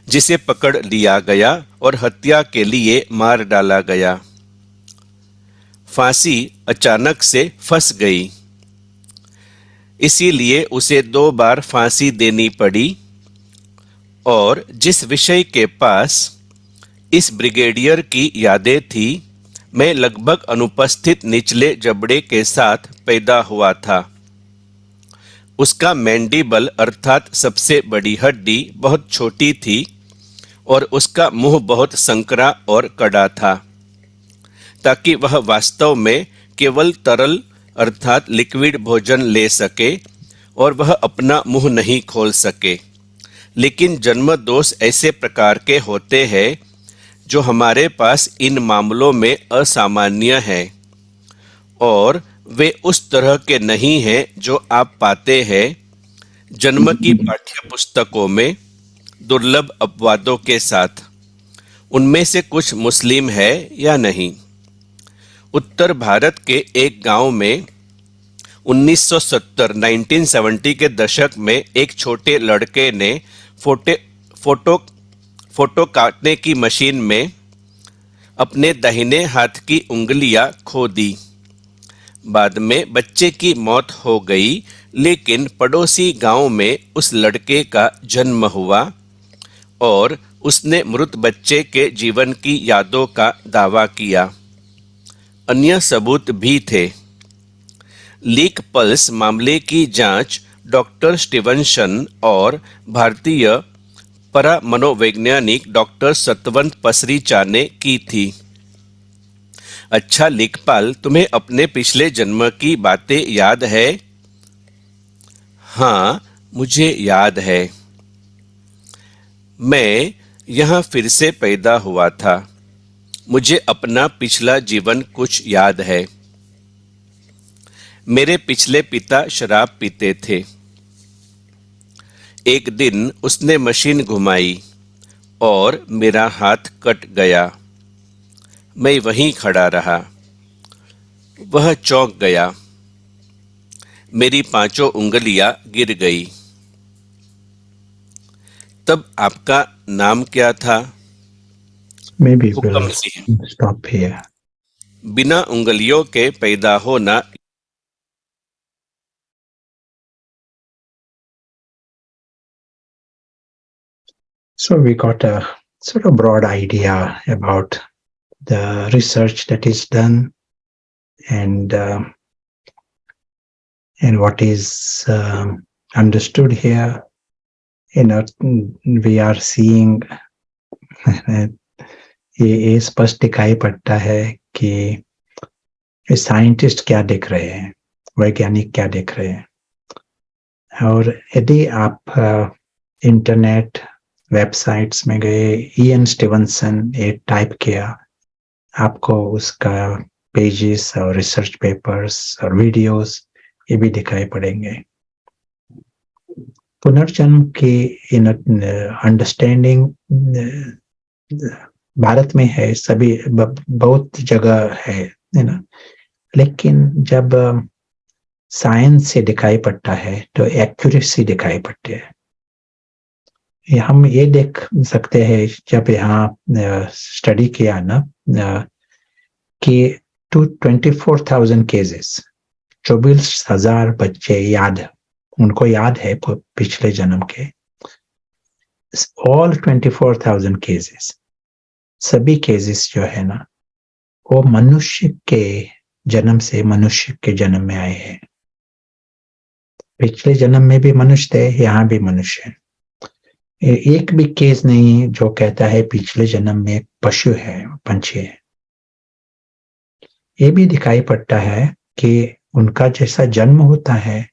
जिसे पकड़ लिया गया और हत्या के लिए मार डाला गया। फांसी अचानक से फंस गई, इसीलिए उसे 2 बार फांसी देनी पड़ी। और जिस विषय के पास इस ब्रिगेडियर की यादें थी, मैं लगभग अनुपस्थित निचले जबड़े के साथ पैदा हुआ था। उसका मैंडिबल अर्थात सबसे बड़ी हड्डी बहुत छोटी थी और उसका मुंह बहुत संकरा और कड़ा था, ताकि वह वास्तव में केवल तरल अर्थात लिक्विड भोजन ले सके और वह अपना मुंह नहीं खोल सके। लेकिन जन्म दोष ऐसे प्रकार के होते हैं जो हमारे पास इन मामलों में असामान्य हैं, और वे उस तरह के नहीं हैं जो आप पाते हैं जन्म की पाठ्य पुस्तकों में दुर्लभ अपवादों के साथ। उनमें से कुछ मुस्लिम है या नहीं, उत्तर भारत के एक गांव में 1970 के दशक में एक छोटे लड़के ने फोटो फोटो काटने की मशीन में अपने दाहिने हाथ की उंगलियां खो दी। बाद में बच्चे की मौत हो गई, लेकिन पड़ोसी गांव में उस लड़के का जन्म हुआ और उसने मृत बच्चे के जीवन की यादों का दावा किया। अन्य सबूत भी थे। लीक पल्स मामले की जांच डॉक्टर स्टीवनसन और भारतीय परामनोवैज्ञानिक डॉक्टर सतवंत पसरीचा ने की थी। अच्छा लेखपाल, तुम्हें अपने पिछले जन्म की बातें याद है? हाँ, मुझे याद है। मैं यहाँ फिर से पैदा हुआ था। मुझे अपना पिछला जीवन कुछ याद है। मेरे पिछले पिता शराब पीते थे। एक दिन उसने मशीन घुमाई और मेरा हाथ कट गया। मैं वहीं खड़ा रहा। वह चौंक गया। मेरी 5 उंगलियां गिर गई। तब आपका नाम क्या था? Maybe हुक्म we'll सिंह। stop here. बिना उंगलियों के पैदा होना। So we got a sort of broad idea about the research that is done and what is understood here. We are seeing ये स्पष्ट दिखाई पड़ता है कि साइंटिस्ट क्या देख रहे हैं, वैज्ञानिक क्या देख रहे हैं। और यदि आप इंटरनेट वेबसाइट्स में गए, इयन स्टीवनसन ये टाइप किया, आपको उसका पेजेस और रिसर्च पेपर्स और वीडियोस ये भी दिखाई पड़ेंगे। पुनर्जन्म की अंडरस्टैंडिंग भारत में है, सभी बहुत जगह है ना, लेकिन जब साइंस से दिखाई पड़ता है तो एक्यूरेसी दिखाई पड़ती है। हम ये देख सकते हैं जब यहाँ स्टडी किया ना कि 24,000 केसेस, 24,000 बच्चे उनको याद है पिछले जन्म के। ऑल 24,000 केसेस, सभी केसेस जो है ना, वो मनुष्य के जन्म से मनुष्य के जन्म में आए हैं। पिछले जन्म में भी मनुष्य थे, यहाँ भी मनुष्य है। एक भी केस नहीं जो कहता है पिछले जन्म में पशु है, पंछी है। ये भी दिखाई पड़ता है कि उनका जैसा जन्म होता है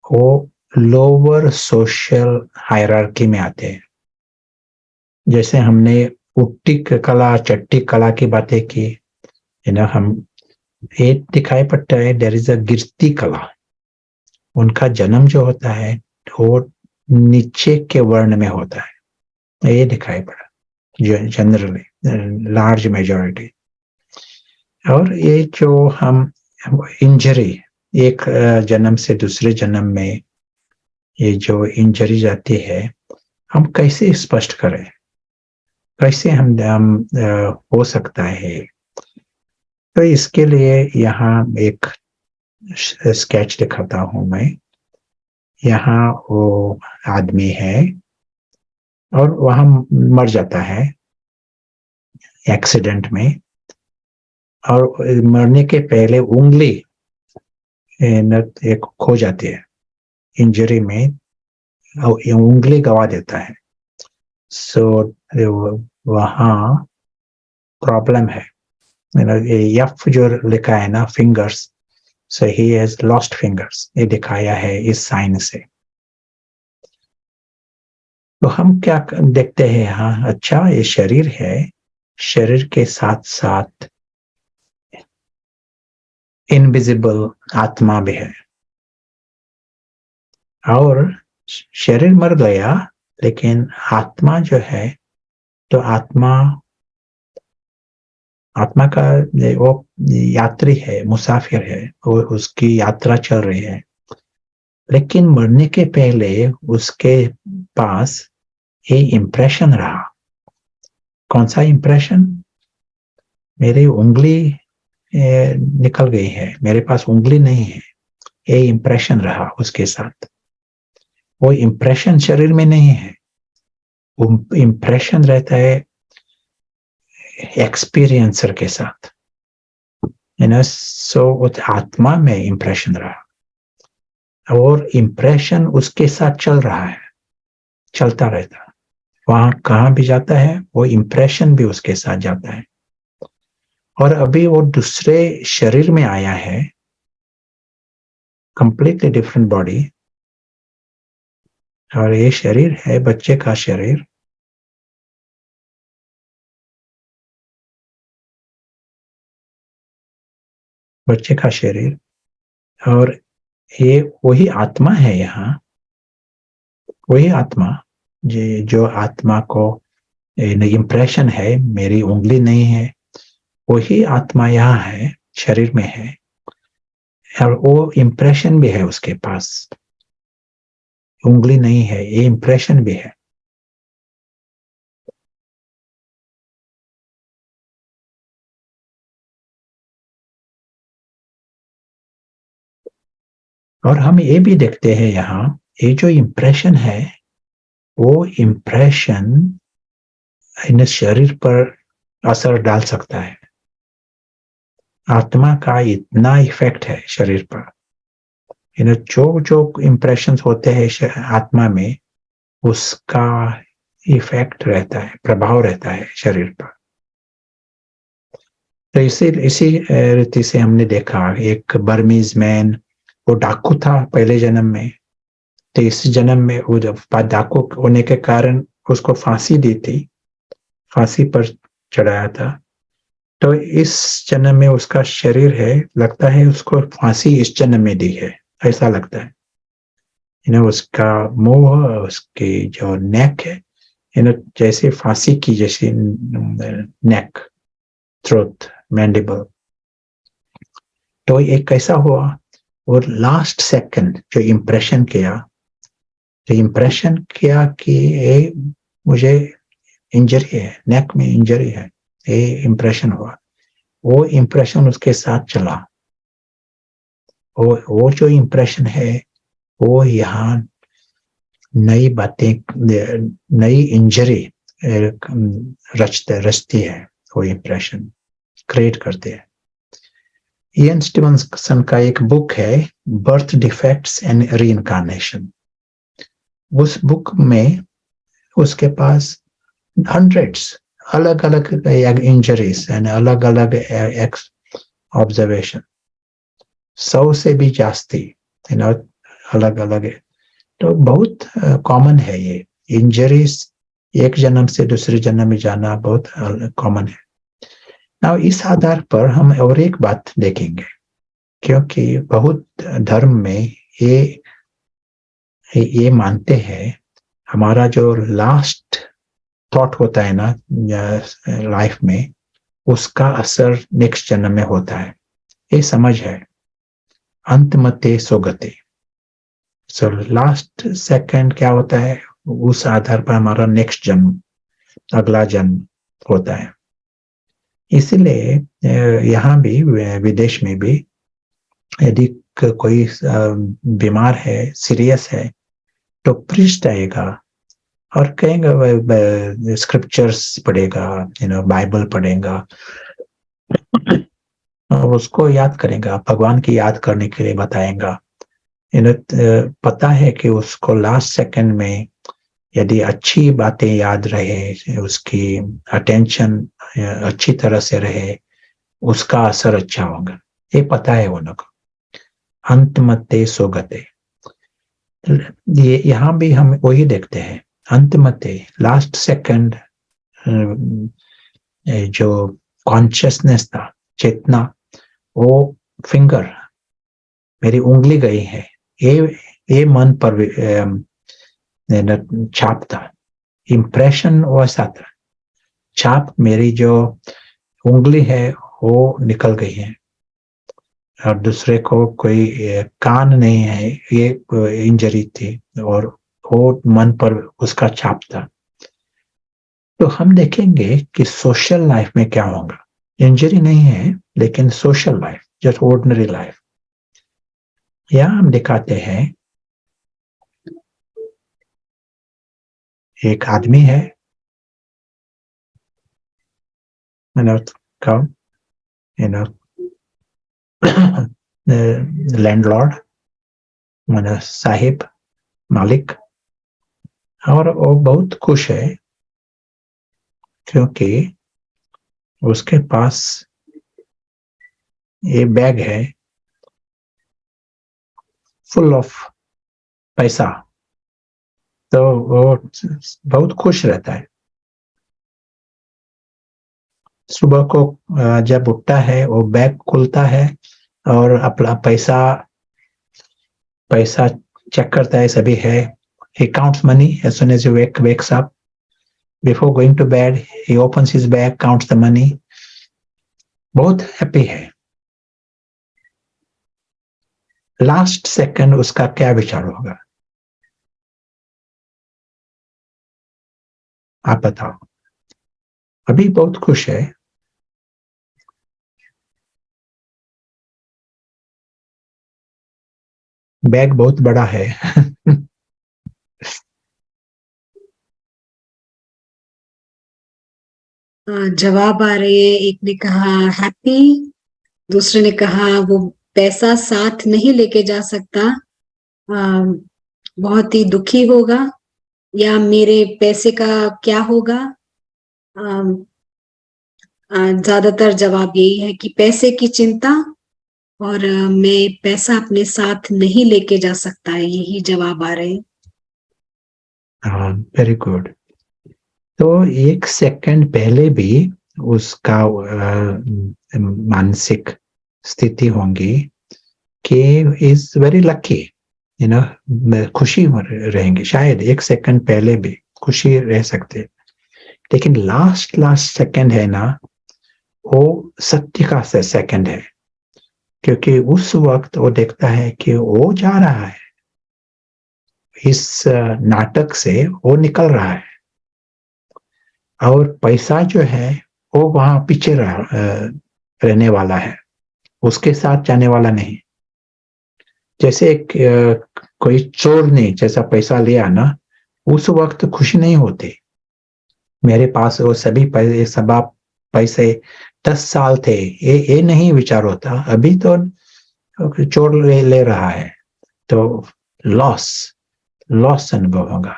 वो लोअर सोशल हायरार्की में आते हैं। जैसे हमने उट्टी कला, चट्टी कला की बातें की, हम एक दिखाई पड़ता है देयर इज अ गिरती कला। उनका जन्म जो होता है वो नीचे के वर्ण में होता है, ये दिखाई पड़ा जनरली, लार्ज मेजॉरिटी। और ये जो हम इंजरी, एक जन्म से दूसरे जन्म में ये जो इंजरी जाती है, हम कैसे स्पष्ट करें, कैसे हम हो सकता है। तो इसके लिए यहाँ एक स्केच दिखाता हूं मैं। यहाँ वो आदमी है और वहां मर जाता है एक्सीडेंट में, और मरने के पहले उंगली एक खो जाती है इंजरी में, उंगली गवा देता है। सो वहाँ प्रॉब्लम है, एफ जो लिखा है ना, fingers, so he has lost fingers, ये दिखाया है इस साइन से। तो हम क्या देखते हैं यहाँ, अच्छा ये शरीर है, शरीर के साथ साथ इनविजिबल आत्मा भी है। और शरीर मर गया लेकिन आत्मा जो है, तो आत्मा आत्मा का वो यात्री है, मुसाफिर है, वो उसकी यात्रा चल रही है, लेकिन मरने के पहले उसके पास ये इम्प्रेशन रहा। कौन सा इम्प्रेशन? मेरी उंगली निकल गई है, मेरे पास उंगली नहीं है, ये इम्प्रेशन रहा उसके साथ। वो इम्प्रेशन शरीर में नहीं है, वो इम्प्रेशन रहता है एक्सपीरियंसर के साथ, सो आत्मा में इम्प्रेशन रहा और इम्प्रेशन उसके साथ चल रहा है, चलता रहता है। वहां कहाँ भी जाता है वो इम्प्रेशन भी उसके साथ जाता है। और अभी वो दूसरे शरीर में आया है, कंप्लीटली डिफरेंट बॉडी, और ये शरीर है बच्चे का शरीर। बच्चे का शरीर, और ये वही आत्मा है यहाँ, वही आत्मा जो आत्मा को इम्प्रेशन है मेरी उंगली नहीं है, वही आत्मा यहाँ है, शरीर में है, और वो इम्प्रेशन भी है उसके पास। उंगली नहीं है, ये इम्प्रेशन भी है। और हम ये भी देखते हैं यहाँ, ये जो इम्प्रेशन है वो इम्प्रेशन इन शरीर पर असर डाल सकता है। आत्मा का इतना इफेक्ट है शरीर पर, जो इम्प्रेशंस होते हैं आत्मा में, उसका इफेक्ट रहता है, प्रभाव रहता है शरीर पर। तो इसी रीति से हमने देखा, एक बर्मीज मैन, वो डाकू था पहले जन्म में, तो इस जन्म में वो जब डाकू होने के कारण उसको फांसी दी थी, फांसी पर चढ़ाया था। तो इस जन्म में उसका शरीर है, लगता है उसको फांसी इस जन्म में दी है, ऐसा लगता है। उसका मुंह, उसकी जो नेक है, जैसे फांसी की जैसी नेक, थ्रोट, मैंडिबल। तो एक कैसा हुआ, और लास्ट सेकंड जो इम्प्रेशन किया कि ये मुझे इंजरी है, नेक में इंजरी है, ये इम्प्रेशन हुआ, वो इम्प्रेशन उसके साथ चला। वो जो इम्प्रेशन है वो यहाँ नई बातें, नई इंजरी रचती है, वो इम्प्रेशन क्रिएट करते हैं। इयन स्टीवनसन का एक बुक है, बर्थ डिफेक्ट्स एंड रीइंकार्नेशन। उस बुक में उसके पास हंड्रेड्स अलग अलग इंजरीज एंड अलग अलग ऑब्जर्वेशन, 100 से भी जास्ती अलग अलग है। तो बहुत कॉमन है ये इंजरीज, एक जन्म से दूसरे जन्म में जाना बहुत कॉमन है। ना इस आधार पर हम और एक बात देखेंगे, क्योंकि बहुत धर्म में ये मानते हैं, हमारा जो लास्ट थॉट होता है ना लाइफ में, उसका असर नेक्स्ट जन्म में होता है। ये समझ है, अंतमते सोगते। सो लास्ट सेकंड क्या होता है, उस आधार पर हमारा नेक्स्ट जन्म, अगला जन्म होता है। इसलिए यहाँ भी, विदेश में भी, यदि कोई बीमार है, सीरियस है, तो प्रीस्ट आएगा और कहेंगे, स्क्रिप्चर्स पढ़ेगा, बाइबल पढ़ेगा, और उसको याद करेगा, भगवान की याद करने के लिए बताएगा। पता है कि उसको लास्ट सेकंड में यदि अच्छी बातें याद रहे, उसकी अटेंशन अच्छी तरह से रहे, उसका असर अच्छा होगा, ये पता है उनको। अंतमते सोगते, ये यहाँ भी हम वही देखते हैं, अंतमते लास्ट सेकंड जो कॉन्शियसनेस था, चेतना, वो फिंगर, मेरी उंगली गई है, ये मन पर छाप था, इम्प्रेशन वैसा था, छाप मेरी जो उंगली है वो निकल गई है, और दूसरे को कोई कान नहीं है, ये इंजरी थी, और वो मन पर उसका छाप था। तो हम देखेंगे कि सोशल लाइफ में क्या होगा। इंजरी नहीं है, लेकिन social life, just ordinary life. यहां हम दिखाते हैं एक आदमी है, का लैंडलॉर्ड, साहिब, मालिक, और वो बहुत खुश है क्योंकि उसके पास ये बैग है फुल ऑफ पैसा। तो वो बहुत खुश रहता है। सुबह को जब उठता है वो बैग खुलता है और अपना पैसा चेक करता है, सभी है। He counts money as soon as he wakes up. Before going to bed, he opens his bag, counts the money. बहुत हैप्पी है। लास्ट सेकंड उसका क्या विचार होगा, आप बताओ। अभी बहुत खुश है, बैग बहुत बड़ा है। जवाब आ रहे हैं। एक ने कहा हैप्पी, दूसरे ने कहा वो पैसा साथ नहीं लेके जा सकता, बहुत ही दुखी होगा, या मेरे पैसे का क्या होगा। ज्यादातर जवाब यही है कि पैसे की चिंता, और मैं पैसा अपने साथ नहीं लेके जा सकता है, यही जवाब आ रहे हैं। Very good. तो एक सेकंड पहले भी उसका मानसिक स्थिति होंगी कि इज वेरी लकी, खुशी रहेंगे। शायद एक सेकंड पहले भी खुशी रह सकते, लेकिन लास्ट सेकंड है ना, वो सत्य का सेकंड है, क्योंकि उस वक्त वो देखता है कि वो जा रहा है, इस नाटक से वो निकल रहा है, और पैसा जो है वो वहां पीछे रहने वाला है, उसके साथ जाने वाला नहीं। जैसे एक कोई चोर ने जैसा पैसा लिया ना, उस वक्त खुशी नहीं होती। मेरे पास वो सभी पैसे 10 साल थे, ये नहीं विचार होता। अभी तो चोर ले रहा है, तो लॉस अनुभव होगा।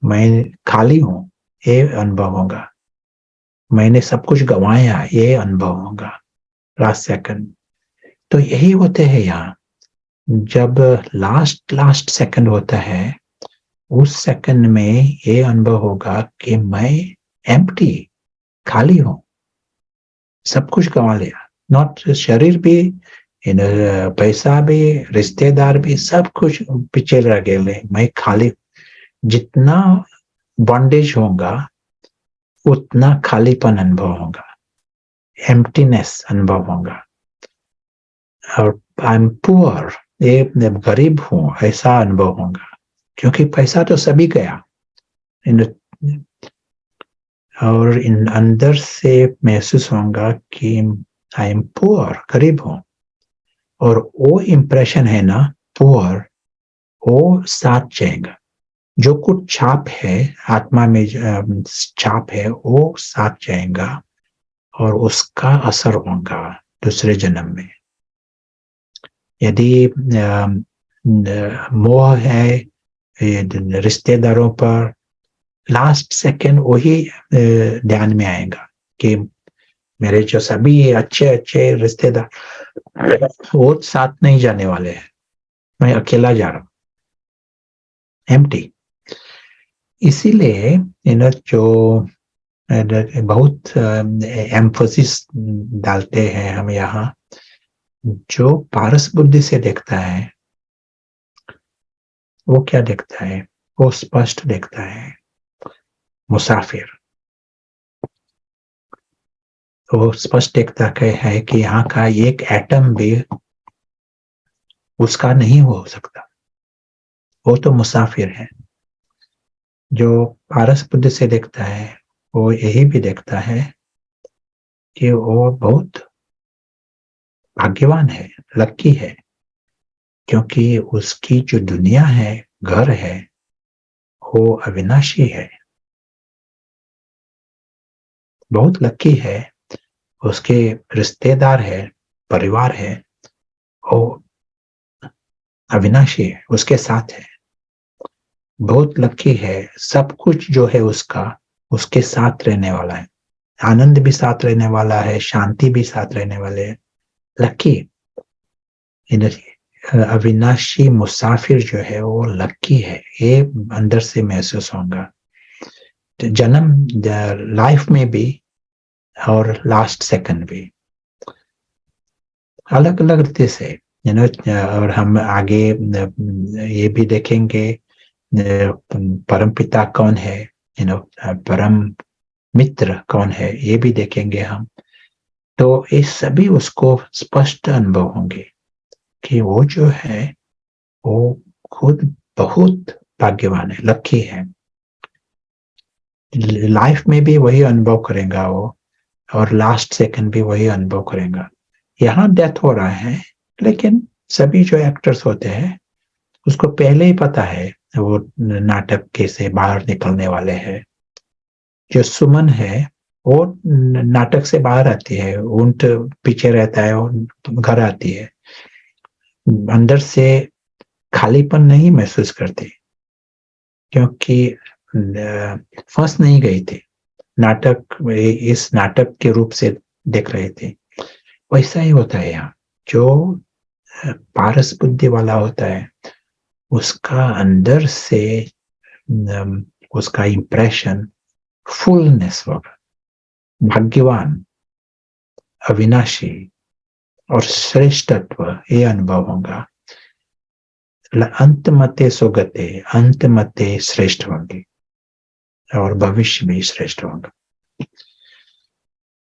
मैं खाली हूं, ये अनुभव होगा। मैंने सब कुछ गंवाया, ये अनुभव होगा लास्ट सेकंड। तो यही होते हैं यहाँ। जब लास्ट सेकंड होता है, उस सेकंड में ये अनुभव होगा कि मैं एम्प्टी, खाली हूं, सब कुछ गंवा लिया। नॉट शरीर भी, पैसा भी, रिश्तेदार भी, सब कुछ पीछे रह गए, मैं खाली। जितना बॉन्डेज होगा उतना खालीपन अनुभव होगा, एम्प्टीनेस अनुभव होगा। और आई एम पुअर, ये गरीब हूं, ऐसा अनुभव होगा, क्योंकि पैसा तो सभी गया। और इन अंदर से महसूस होगा कि आई एम पुअर, गरीब हूं। और वो इम्प्रेशन है ना, पुअर, वो साथ जाएगा। जो कुछ छाप है आत्मा में, छाप है, वो साथ जाएगा, और उसका असर होगा दूसरे जन्म में। यदि मोह है रिश्तेदारों पर, लास्ट सेकंड वही ध्यान में आएगा कि मेरे जो सभी अच्छे रिश्तेदार वो साथ नहीं जाने वाले हैं, मैं अकेला जा रहा हूं, एम्प्टी। इसीलिए जो बहुत एम्फोसिस डालते हैं हम यहाँ, जो पारस बुद्धि से देखता है वो क्या देखता है, वो स्पष्ट देखता है मुसाफिर। वो स्पष्ट देखता है कि यहाँ का एक एटम भी उसका नहीं हो सकता, वो तो मुसाफिर है। जो पारस बुद्धि से देखता है वो यही भी देखता है कि वो बहुत भाग्यवान है, लकी है, क्योंकि उसकी जो दुनिया है, घर है, वो अविनाशी है, बहुत लकी है। उसके रिश्तेदार है, परिवार है, वो अविनाशी है, उसके साथ है, बहुत लकी है। सब कुछ जो है उसका उसके साथ रहने वाला है, आनंद भी साथ रहने वाला है, शांति भी साथ रहने वाले है, लकी। अविनाशी मुसाफिर जो है वो लकी है, ये अंदर से महसूस होगा। जन्म लाइफ में भी और लास्ट सेकंड भी अलग अलग रीति से, और हम आगे ये भी देखेंगे परम पिता कौन है, परम मित्र कौन है, ये भी देखेंगे हम। तो ये सभी उसको स्पष्ट अनुभव होंगे कि वो जो है वो खुद बहुत भाग्यवान है, लकी है। लाइफ में भी वही अनुभव करेगा वो, और लास्ट सेकंड भी वही अनुभव करेगा। यहाँ डेथ हो रहा है, लेकिन सभी जो एक्टर्स होते हैं उसको पहले ही पता है वो नाटक के से बाहर निकलने वाले हैं। जो सुमन है वो नाटक से बाहर आती है, ऊंट पीछे रहता है, वो घर आती है, अंदर से खालीपन नहीं महसूस करती, क्योंकि फंस नहीं गई थी, नाटक इस नाटक के रूप से देख रहे थे। वैसा ही होता है यहाँ, जो पारस बुद्धि वाला होता है उसका अंदर से उसका इंप्रेशन फुलनेस होगा, भाग्यवान, अविनाशी और श्रेष्ठत्व, ये अनुभव होगा। अंत मते सुगते, अंत मते श्रेष्ठ होंगे और भविष्य में श्रेष्ठ होगा।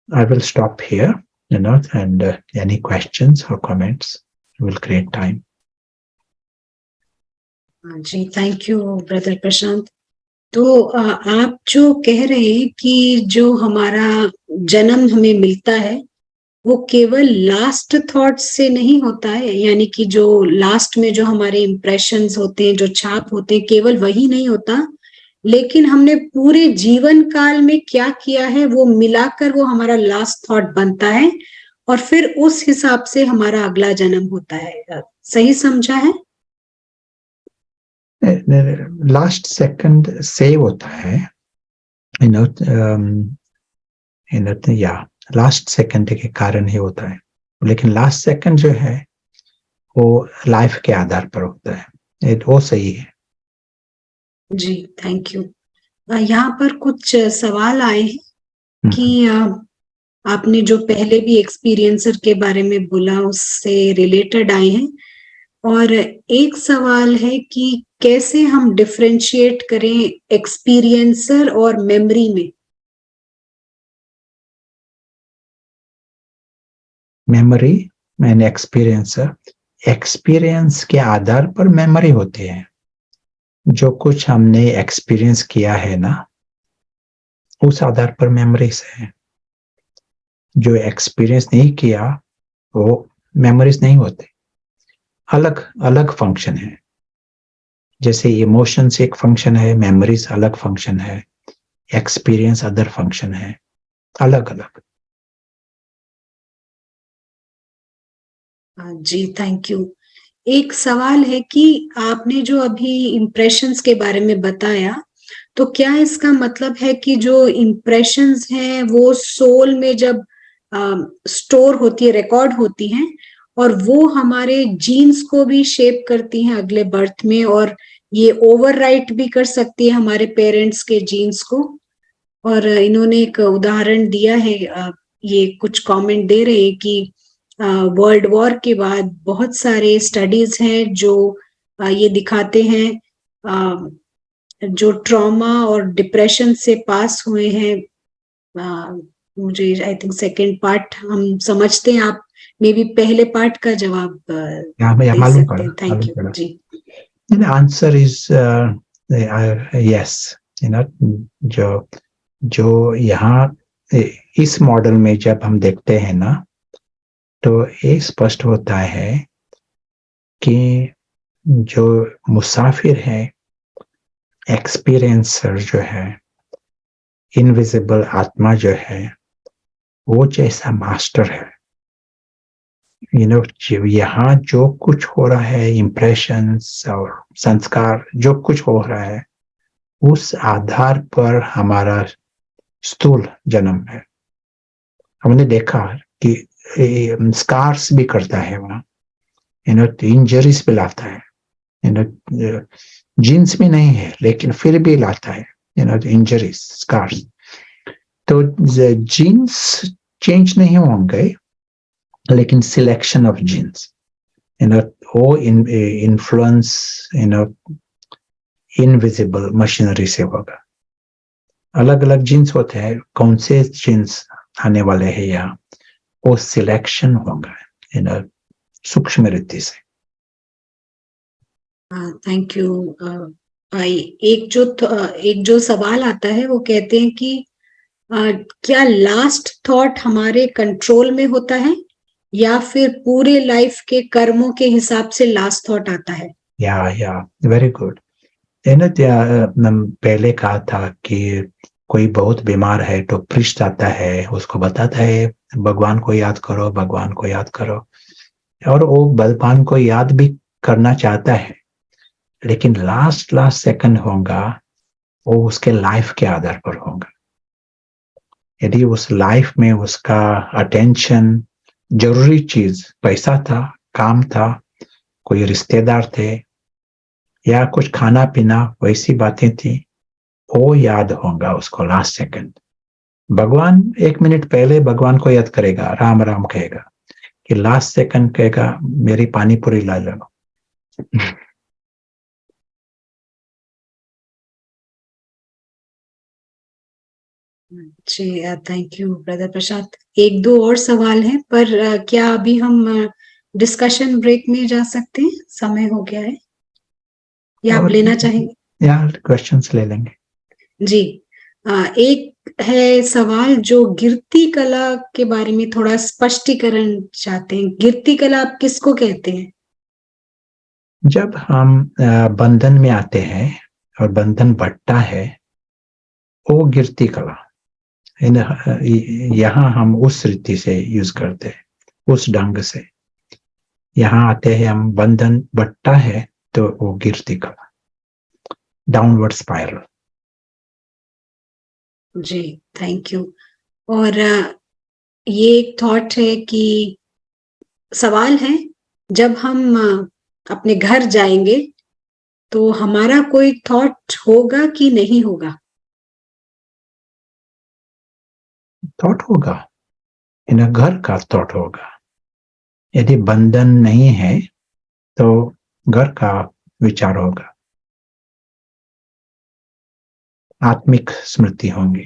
I will stop here, and any questions or comments will create time. जी, थैंक यू ब्रदर प्रशांत। तो आप जो कह रहे हैं कि जो हमारा जन्म हमें मिलता है वो केवल लास्ट थॉट से नहीं होता है, यानी कि जो लास्ट में जो हमारे इम्प्रेशंस होते हैं, जो छाप होते हैं, केवल वही नहीं होता, लेकिन हमने पूरे जीवन काल में क्या किया है वो मिलाकर वो हमारा लास्ट थॉट बनता है और फिर उस हिसाब से हमारा अगला जन्म होता है। सही समझा है? लास्ट सेकंड सेव होता है, या लास्ट सेकंड के कारण ही होता है, लेकिन लास्ट सेकंड जो है वो लाइफ के आधार पर होता है, वो सही है। जी, थैंक यू। यहाँ पर कुछ सवाल आए हैं कि आपने जो पहले भी एक्सपीरियंसर के बारे में बोला उससे रिलेटेड आए हैं, और एक सवाल है कि कैसे हम डिफरेंशिएट करें एक्सपीरियंसर और मेमोरी में। मेमोरी एंड एक्सपीरियंसर, एक्सपीरियंस के आधार पर मेमोरी होती है। जो कुछ हमने एक्सपीरियंस किया है ना, उस आधार पर मेमोरीज है। जो एक्सपीरियंस नहीं किया वो मेमोरीज नहीं होते, अलग अलग फंक्शन है। जैसे इमोशंस एक फंक्शन है, मेमोरीज अलग फंक्शन है, एक्सपीरियंस अदर फंक्शन है, अलग अलग। जी, थैंक यू। एक सवाल है कि आपने जो अभी इम्प्रेशंस के बारे में बताया, तो क्या इसका मतलब है कि जो इम्प्रेशंस हैं वो सोल में जब स्टोर होती है, रिकॉर्ड होती हैं, और वो हमारे जीन्स को भी शेप करती हैं अगले बर्थ में, और ये ओवरराइट भी कर सकती है हमारे पेरेंट्स के जीन्स को? और इन्होंने एक उदाहरण दिया है, ये कुछ कमेंट दे रहे हैं कि वर्ल्ड वॉर के बाद बहुत सारे स्टडीज हैं जो ये दिखाते हैं, जो ट्रॉमा और डिप्रेशन से पास हुए हैं मुझे आई थिंक सेकंड पार्ट हम समझते हैं, आप मे बी पहले पार्ट का जवाब या दे मालूम सकते पड़ा, हैं। थैंक यू जी। The answer is yes. जो जो यहाँ इस मॉडल में जब हम देखते हैं ना, तो ये स्पष्ट होता है कि जो मुसाफिर है, एक्सपीरियंसर जो है, इनविजिबल आत्मा जो है, वो जैसा मास्टर है। यहाँ जो कुछ हो रहा है, इम्प्रेशंस और संस्कार जो कुछ हो रहा है, उस आधार पर हमारा स्थूल जन्म है। हमने देखा कि स्कार्स भी करता है वहाँ, इंजरीज भी लाता है, जीन्स भी नहीं है लेकिन फिर भी लाता है, इंजरीज, स्कार्स। तो जीन्स चेंज नहीं होंगे, लेकिन सिलेक्शन ऑफ जीन्स, वो इन्फ्लुएंस इनविजिबल मशीनरी से होगा। अलग अलग जीन्स होते हैं, कौन से जीन्स आने वाले हैं यहाँ, वो सिलेक्शन होगा सूक्ष्म रीति से। थैंक यू भाई। एक जो सवाल आता है वो कहते हैं कि क्या लास्ट थॉट हमारे कंट्रोल में होता है या फिर पूरे लाइफ के कर्मों के हिसाब से लास्ट थॉट आता है? या वेरी गुड। पहले कहा था कि कोई बहुत बीमार है तो प्रीस्ट आता है, उसको बताता है भगवान को याद करो, भगवान को याद करो, और वो भगवान को याद भी करना चाहता है, लेकिन लास्ट सेकंड होगा वो उसके लाइफ के आधार पर होगा। यदि उस लाइफ में उसका अटेंशन जरूरी चीज पैसा था, काम था, कोई रिश्तेदार थे, या कुछ खाना पीना, वैसी बातें थी, वो याद होगा उसको लास्ट सेकंड। भगवान 1 मिनट पहले भगवान को याद करेगा, राम राम कहेगा, कि लास्ट सेकंड कहेगा मेरी पानी पूरी ला लो। जी थैंक यू ब्रदर प्रशांत। एक दो और सवाल हैं, पर क्या अभी हम डिस्कशन ब्रेक में जा सकते हैं? समय हो गया है, या आप और लेना चाहेंगे? यार क्वेश्चंस ले लेंगे। जी एक है सवाल जो गिरती कला के बारे में थोड़ा स्पष्टीकरण चाहते हैं। गिरती कला आप किसको कहते हैं? जब हम बंधन में आते हैं और बंधन बढ़ता है, वो गिरती कला। यहाँ हम उस रीति से यूज करते हैं, उस ढंग से। यहाँ आते हैं हम, बंधन बढ़ता है तो वो गिरती कला, डाउनवर्ड स्पाइरल। जी थैंक यू। और ये एक थॉट है कि सवाल है, जब हम अपने घर जाएंगे तो हमारा कोई थॉट होगा कि नहीं होगा? थॉट होगा, घर का थॉट होगा। यदि बंधन नहीं है तो घर का विचार होगा, आत्मिक स्मृति होंगी।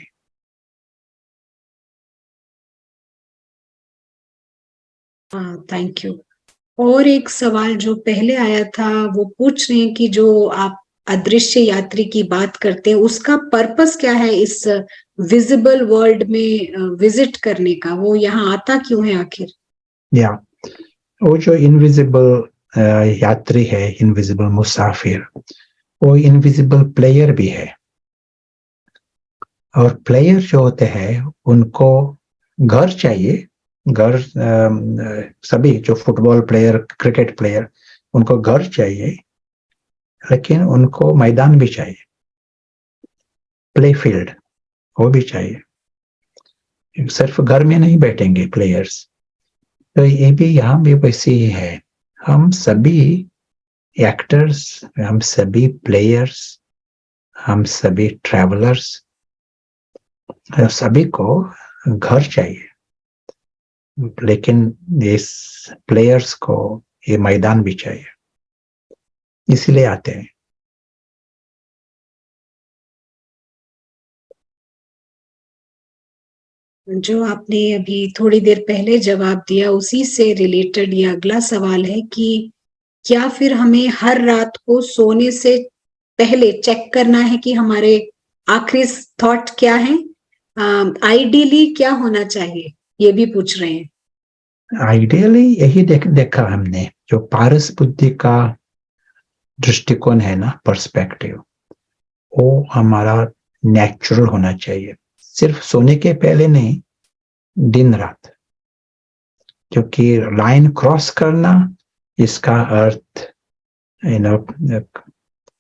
Thank you. और एक सवाल जो पहले आया था, वो पूछ रहे हैं कि जो आप अदृश्य यात्री की बात करते हैं, उसका पर्पस क्या है इस विजिबल वर्ल्ड में विजिट करने का? वो यहाँ आता क्यों है आखिर? या वो जो इनविजिबल यात्री है, इनविजिबल मुसाफिर, वो इनविजिबल प्लेयर भी है। और प्लेयर जो होते हैं उनको घर चाहिए। घर, सभी जो फुटबॉल प्लेयर, क्रिकेट प्लेयर, उनको घर चाहिए, लेकिन उनको मैदान भी चाहिए, प्ले फील्ड वो भी चाहिए। सिर्फ घर में नहीं बैठेंगे प्लेयर्स। तो ये भी यहाँ भी वैसे ही है। हम सभी एक्टर्स, हम सभी प्लेयर्स, हम सभी ट्रैवलर्स, सभी को घर चाहिए, लेकिन इस प्लेयर्स को ये मैदान भी चाहिए, इसलिए आते हैं। जो आपने अभी थोड़ी देर पहले जवाब दिया उसी से रिलेटेड ये अगला सवाल है कि क्या फिर हमें हर रात को सोने से पहले चेक करना है कि हमारे आखिरी थॉट क्या है? आइडियली क्या होना चाहिए, ये भी पूछ रहे हैं। आइडियली यही देखा हमने, जो पारस बुद्धि का दृष्टिकोण है ना, पर्सपेक्टिव, वो हमारा नेचुरल होना चाहिए, सिर्फ सोने के पहले नहीं, दिन रात। क्योंकि लाइन क्रॉस करना, इसका अर्थ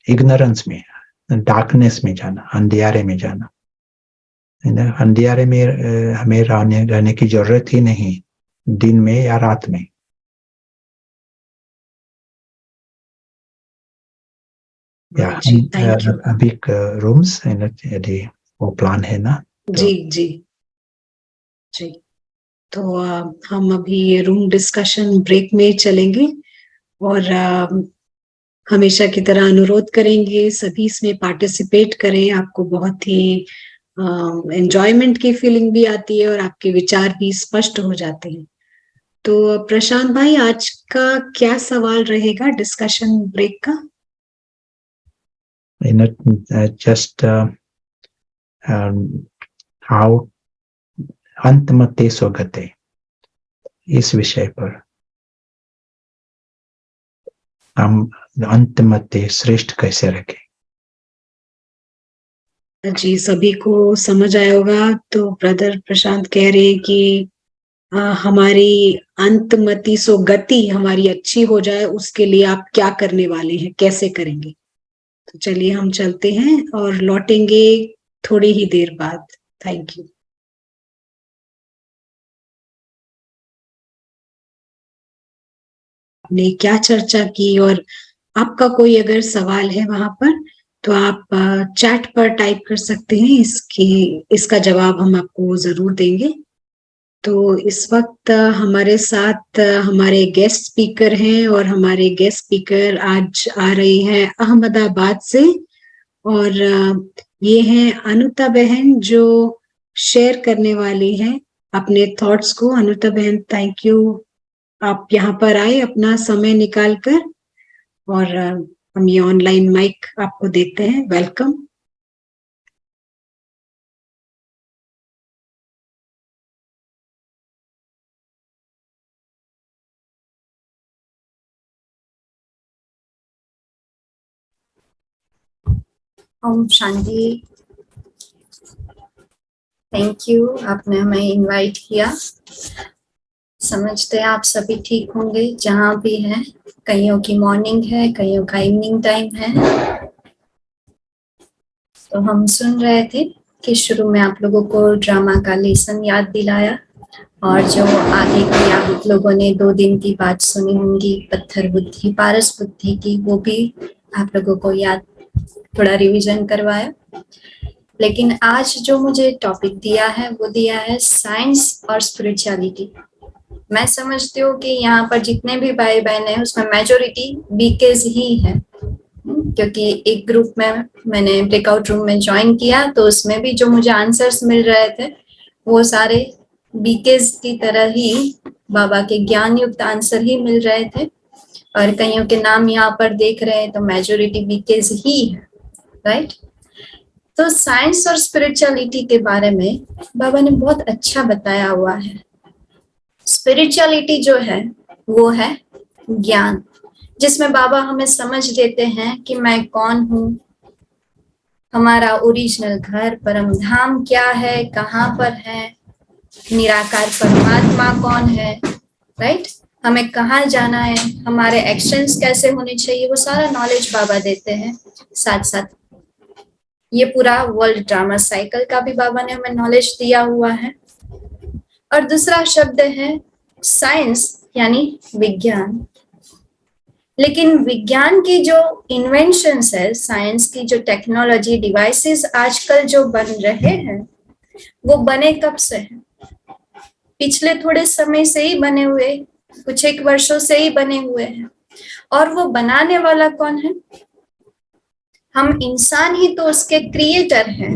इग्नोरेंस में, डार्कनेस में जाना, अंधियारे में जाना। अंधियारे में हमें रहने की जरूरत ही नहीं, दिन में या रात में। या अभी रूम्स यदि वो प्लान है ना तो। जी जी जी। तो हम अभी रूम डिस्कशन ब्रेक में चलेंगे और हमेशा की तरह अनुरोध करेंगे सभी इसमें पार्टिसिपेट करें। आपको बहुत ही एंजॉयमेंट की फीलिंग भी आती है और आपके विचार भी स्पष्ट हो जाते हैं। तो प्रशांत भाई, आज का क्या सवाल रहेगा डिस्कशन ब्रेक का? जस्ट हाउ अंतमते स्वगते, इस विषय पर हम अंतमते श्रेष्ठ कैसे रखें। जी, सभी को समझ आया होगा। तो ब्रदर प्रशांत कह रहे हैं कि हमारी अंतमति सो गति हमारी अच्छी हो जाए, उसके लिए आप क्या करने वाले हैं, कैसे करेंगे? तो चलिए हम चलते हैं और लौटेंगे थोड़ी ही देर बाद। Thank you. ने क्या चर्चा की, और आपका कोई अगर सवाल है वहां पर तो आप चैट पर टाइप कर सकते हैं, इसका जवाब हम आपको जरूर देंगे। तो इस वक्त हमारे साथ हमारे गेस्ट स्पीकर हैं और हमारे गेस्ट स्पीकर आज आ रही हैं अहमदाबाद से, और ये हैं अनुता बहन जो शेयर करने वाली हैं अपने थॉट्स को। अनुता बहन, थैंक यू, आप यहाँ पर आए अपना समय निकाल कर, और हम ये ऑनलाइन माइक आपको देते हैं। Welcome. Om Shanti. Thank you, आपने हमें इनवाइट किया। समझते हैं आप सभी ठीक होंगे जहाँ भी हैं। कईयों की मॉर्निंग है, कईयों का इवनिंग टाइम है। तो हम सुन रहे थे कि शुरू में आप लोगों को ड्रामा का लेसन याद दिलाया, और जो आगे की आप लोगों ने 2 दिन की बात सुनी होंगी पत्थर बुद्धि पारस बुद्धि की, वो भी आप लोगों को याद, थोड़ा रिवीजन करवाया। लेकिन आज जो मुझे टॉपिक दिया है वो दिया है साइंस और स्पिरिचुअलिटी। मैं समझती हूँ कि यहाँ पर जितने भी भाई बहन हैं उसमें मेजोरिटी बीकेज ही है, क्योंकि एक ग्रुप में मैंने ब्रेकआउट रूम में ज्वाइन किया तो उसमें भी जो मुझे आंसर्स मिल रहे थे वो सारे बीकेज की तरह ही बाबा के ज्ञान युक्त आंसर ही मिल रहे थे। और कईयों के नाम यहाँ पर देख रहे हैं तो मेजोरिटी बीकेज ही है, राइट। तो साइंस और स्पिरिचुअलिटी के बारे में बाबा ने बहुत अच्छा बताया हुआ है। स्पिरिचुअलिटी जो है वो है ज्ञान, जिसमें बाबा हमें समझ देते हैं कि मैं कौन हूँ, हमारा ओरिजिनल घर परम धाम क्या है, कहाँ पर है, निराकार परमात्मा कौन है, राइट, हमें कहाँ जाना है, हमारे एक्शंस कैसे होने चाहिए, वो सारा नॉलेज बाबा देते हैं। साथ साथ ये पूरा वर्ल्ड ड्रामा साइकिल का भी बाबा ने हमें नॉलेज दिया हुआ है। और दूसरा शब्द है साइंस, यानी विज्ञान। लेकिन विज्ञान की जो इन्वेंशंस है, साइंस की जो टेक्नोलॉजी डिवाइसेस आजकल जो बन रहे हैं वो बने कब से हैं? पिछले थोड़े समय से ही बने हुए, कुछ एक वर्षों से ही बने हुए हैं। और वो बनाने वाला कौन है? हम इंसान ही तो उसके क्रिएटर हैं।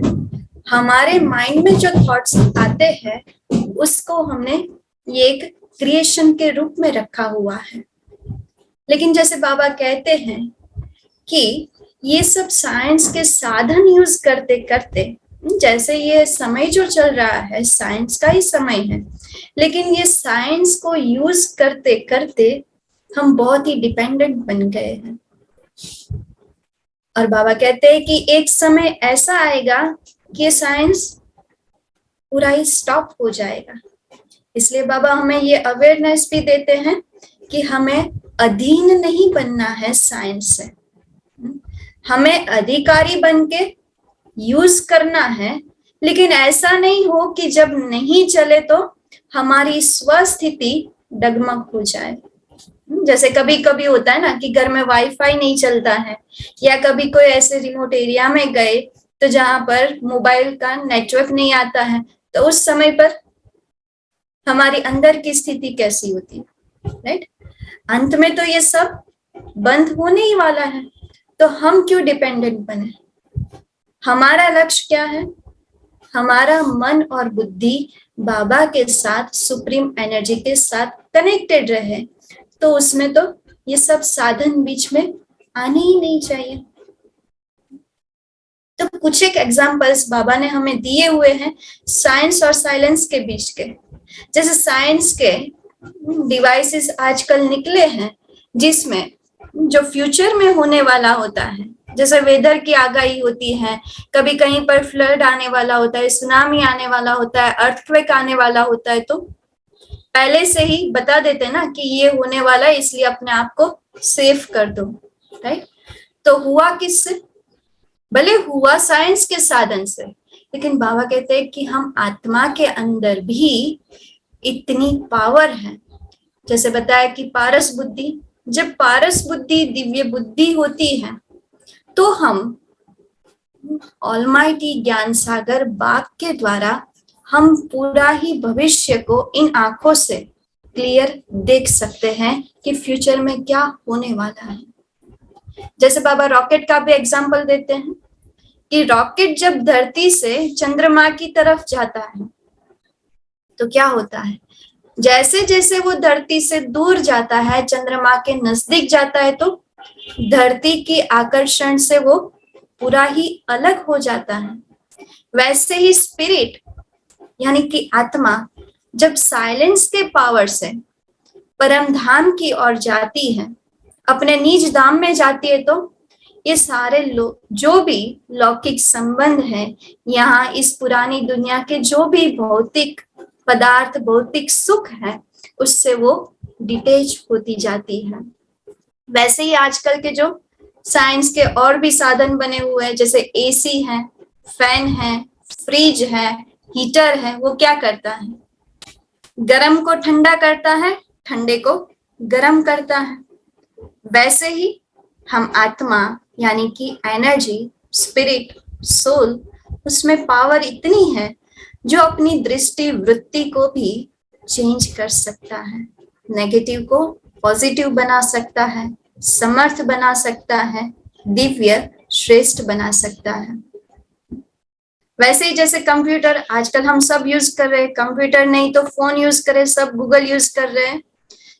हमारे माइंड में जो थॉट्स आते हैं उसको हमने ये एक क्रिएशन के रूप में रखा हुआ है। लेकिन जैसे बाबा कहते हैं कि ये सब साइंस के साधन यूज करते करते, जैसे ये समय जो चल रहा है साइंस का ही समय है, लेकिन ये साइंस को यूज करते करते हम बहुत ही डिपेंडेंट बन गए हैं। और बाबा कहते हैं कि एक समय ऐसा आएगा कि ये साइंस पूरा ही स्टॉप हो जाएगा। इसलिए बाबा हमें ये अवेयरनेस भी देते हैं कि हमें अधीन नहीं बनना है साइंस से, हमें अधिकारी बन के यूज करना है। लेकिन ऐसा नहीं हो कि जब नहीं चले तो हमारी स्वस्थिति डगमग हो जाए। जैसे कभी कभी होता है ना कि घर में वाईफाई नहीं चलता है, या कभी कोई ऐसे रिमोट एरिया में गए तो जहां पर मोबाइल का नेटवर्क नहीं आता है, तो उस समय पर हमारी अंदर की स्थिति कैसी होती है, राइट? अंत में तो ये सब बंद होने ही वाला है, तो हम क्यों डिपेंडेंट बने? हमारा लक्ष्य क्या है? हमारा मन और बुद्धि बाबा के साथ, सुप्रीम एनर्जी के साथ कनेक्टेड रहे, तो उसमें तो ये सब साधन बीच में आने ही नहीं चाहिए। तो कुछ एक एग्जांपल्स बाबा ने हमें दिए हुए हैं साइंस और साइलेंस के बीच के। जैसे साइंस के डिवाइसेस आजकल निकले हैं जिसमें जो फ्यूचर में होने वाला होता है, जैसे वेदर की आगाही होती है, कभी कहीं पर फ्लड आने वाला होता है, सुनामी आने वाला होता है, अर्थक्वेक आने वाला होता है, तो पहले से ही बता देते हैं ना कि ये होने वाला है, इसलिए अपने आप को सेफ कर दो, राइट? तो हुआ किससे? भले हुआ साइंस के साधन से, लेकिन बाबा कहते हैं कि हम आत्मा के अंदर भी इतनी पावर है। जैसे बताया कि पारस बुद्धि, जब पारस बुद्धि दिव्य बुद्धि होती है तो हम ऑलमाइटी ज्ञान सागर बाग के द्वारा हम पूरा ही भविष्य को इन आंखों से क्लियर देख सकते हैं कि फ्यूचर में क्या होने वाला है। जैसे बाबा रॉकेट का भी एग्जांपल देते हैं कि रॉकेट जब धरती से चंद्रमा की तरफ जाता है तो क्या होता है, जैसे जैसे वो धरती से दूर जाता है, चंद्रमा के नजदीक जाता है, तो धरती की आकर्षण से वो पूरा ही अलग हो जाता है। वैसे ही स्पिरिट यानी कि आत्मा जब साइलेंस के पावर से परम धाम की ओर जाती है, अपने निज धाम में जाती है, तो ये सारे जो भी लौकिक संबंध है, यहाँ इस पुरानी दुनिया के जो भी भौतिक पदार्थ, भौतिक सुख है, उससे वो डिटेच होती जाती है। वैसे ही आजकल के जो साइंस के और भी साधन बने हुए हैं, जैसे एसी है, फैन है, फ्रिज है, हीटर है, वो क्या करता है? गर्म को ठंडा करता है, ठंडे को गर्म करता है। वैसे ही हम आत्मा यानी कि एनर्जी, स्पिरिट, सोल, उसमें पावर इतनी है जो अपनी दृष्टि वृत्ति को भी चेंज कर सकता है, नेगेटिव को पॉजिटिव बना सकता है, समर्थ बना सकता है, दिव्य श्रेष्ठ बना सकता है। वैसे ही जैसे कंप्यूटर आजकल हम सब यूज कर रहे हैं, कंप्यूटर नहीं तो फोन यूज कर रहे, सब गूगल यूज कर रहे हैं,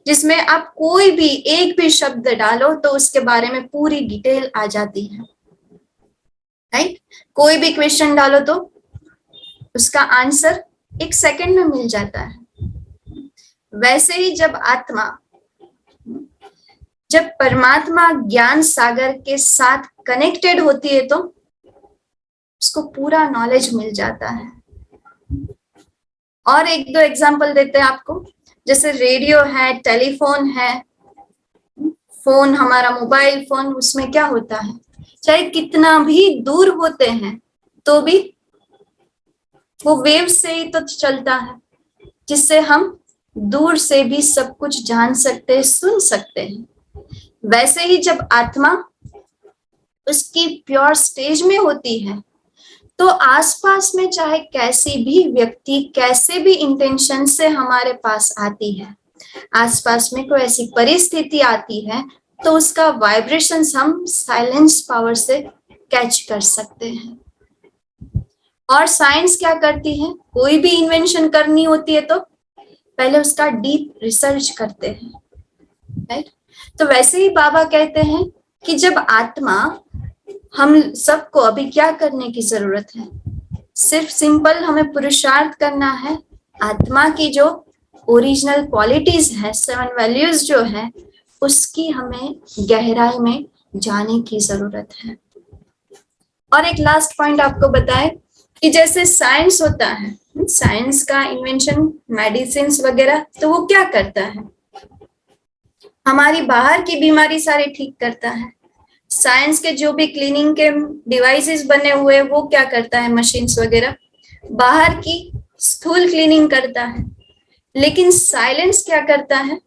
जिसमें आप कोई भी एक भी शब्द डालो तो उसके बारे में पूरी डिटेल आ जाती है, राइट? कोई भी क्वेश्चन डालो तो उसका आंसर 1 सेकंड में मिल जाता है। वैसे ही जब परमात्मा ज्ञान सागर के साथ कनेक्टेड होती है तो उसको पूरा नॉलेज मिल जाता है। और 1-2 एग्जांपल देते हैं आपको, जैसे रेडियो है, टेलीफोन है, फोन, हमारा मोबाइल फोन, उसमें क्या होता है, चाहे कितना भी दूर होते हैं तो भी वो वेव से ही तो चलता है, जिससे हम दूर से भी सब कुछ जान सकते हैं, सुन सकते हैं। वैसे ही जब आत्मा उसकी प्योर स्टेज में होती है तो आसपास में चाहे कैसी भी व्यक्ति, कैसे भी इंटेंशन से हमारे पास आती है, आसपास में कोई ऐसी परिस्थिति आती है तो उसका वाइब्रेशंस हम साइलेंस पावर से कैच कर सकते हैं। और साइंस क्या करती है, कोई भी इन्वेंशन करनी होती है तो पहले उसका डीप रिसर्च करते हैं, राइट। तो वैसे ही बाबा कहते हैं कि जब आत्मा, हम सबको अभी क्या करने की जरूरत है, सिर्फ सिंपल हमें पुरुषार्थ करना है, आत्मा की जो ओरिजिनल क्वालिटीज है, 7 वैल्यूज जो है, उसकी हमें गहराई में जाने की जरूरत है। और एक लास्ट पॉइंट आपको बताए कि जैसे साइंस होता है, साइंस का इन्वेंशन, मेडिसिन वगैरह, तो वो क्या करता है, हमारी बाहर की बीमारी सारी ठीक करता है। साइंस के जो भी क्लीनिंग के डिवाइसेस बने हुए, वो क्या करता है, मशीन्स वगैरह, बाहर की स्थूल क्लीनिंग करता है। लेकिन साइलेंस क्या करता है,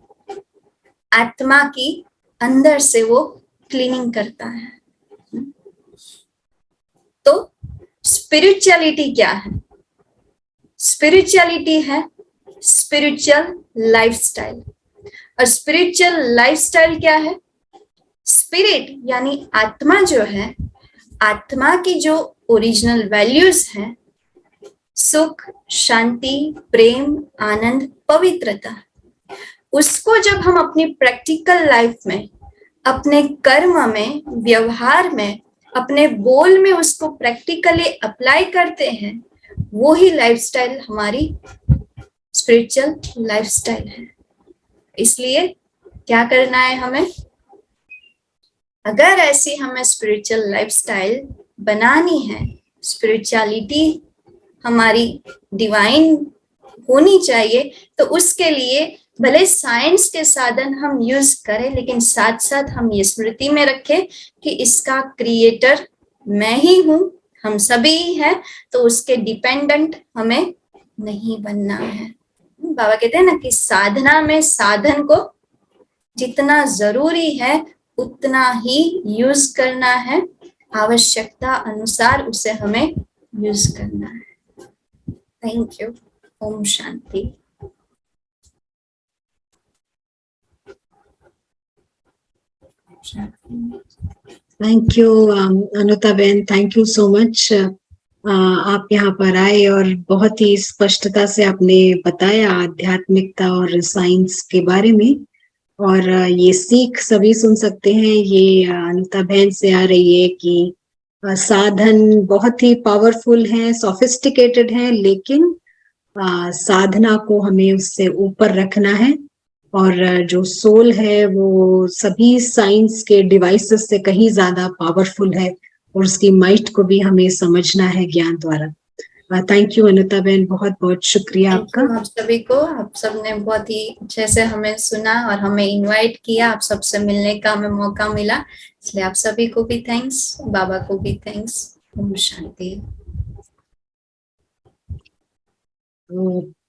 आत्मा की अंदर से वो क्लीनिंग करता है। तो स्पिरिचुअलिटी क्या है, स्पिरिचुअलिटी है स्पिरिचुअल लाइफस्टाइल। और स्पिरिचुअल लाइफस्टाइल क्या है, स्पिरिट यानी आत्मा जो है, आत्मा की जो ओरिजिनल वैल्यूज हैं, सुख, शांति, प्रेम, आनंद, पवित्रता, उसको जब हम अपनी प्रैक्टिकल लाइफ में, अपने कर्म में, व्यवहार में, अपने बोल में उसको प्रैक्टिकली अप्लाई करते हैं, वो ही लाइफस्टाइल हमारी स्पिरिचुअल लाइफस्टाइल है। इसलिए क्या करना है हमें, अगर ऐसी हमें स्पिरिचुअल लाइफस्टाइल बनानी है, स्पिरिचुअलिटी हमारी डिवाइन होनी चाहिए, तो उसके लिए भले साइंस के साधन हम यूज करें, लेकिन साथ साथ हम ये स्मृति में रखें कि इसका क्रिएटर मैं ही हूं, हम सभी हैं, तो उसके डिपेंडेंट हमें नहीं बनना है। बाबा कहते हैं ना कि साधना में साधन को जितना जरूरी है उतना ही यूज करना है, आवश्यकता अनुसार उसे हमें यूज करना है। Thank you. Om Shanti. Thank you Anuta बहन, थैंक यू सो मच। आप यहाँ पर आए और बहुत ही स्पष्टता से आपने बताया आध्यात्मिकता और साइंस के बारे में। और ये सीख सभी सुन सकते हैं, ये अनुता बहन से आ रही है कि साधन बहुत ही पावरफुल हैं, सोफिस्टिकेटेड हैं, लेकिन साधना को हमें उससे ऊपर रखना है। और जो सोल है वो सभी साइंस के डिवाइसेस से कहीं ज्यादा पावरफुल है, और उसकी माइट को भी हमें समझना है ज्ञान द्वारा। थैंक यू अनुता बहन, बहुत बहुत शुक्रिया आपका। आप सभी को, आप सबने बहुत ही अच्छे से हमें सुना और हमें इनवाइट किया, आप सबसे मिलने का हमें मौका मिला, इसलिए आप सभी को भी थैंक्स, बाबा को भी thanks. Om Shanti.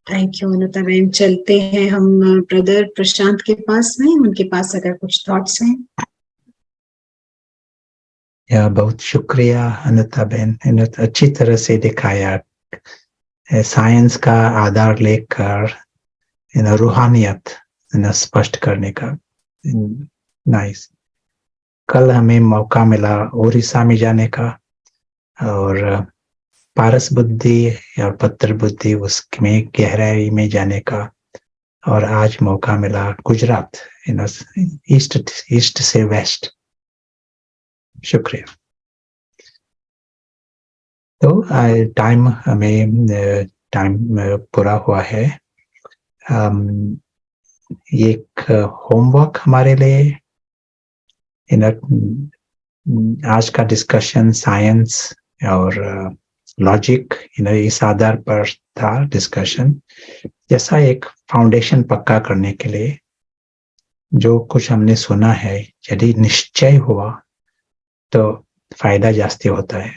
Thank you Anuta बहन। चलते हैं हम ब्रदर प्रशांत के पास में, उनके पास अगर कुछ थॉट्स हैं। या बहुत शुक्रिया अनुता बहन, अच्छी तरह से दिखाया साइंस का आधार लेकर रूहानियत स्पष्ट करने का। नाइस। कल हमें मौका मिला ओडिशा में जाने का, और पारस बुद्धि और पत्थर बुद्धि उसमें गहराई में जाने का, और आज मौका मिला गुजरात, ईस्ट से वेस्ट। शुक्रिया। तो टाइम पूरा हुआ है। एक होमवर्क हमारे लिए, आज का डिस्कशन साइंस और लॉजिक इस आधार पर था डिस्कशन, जैसा एक फाउंडेशन पक्का करने के लिए जो कुछ हमने सुना है, यदि निश्चय हुआ तो फायदा जास्ती होता है।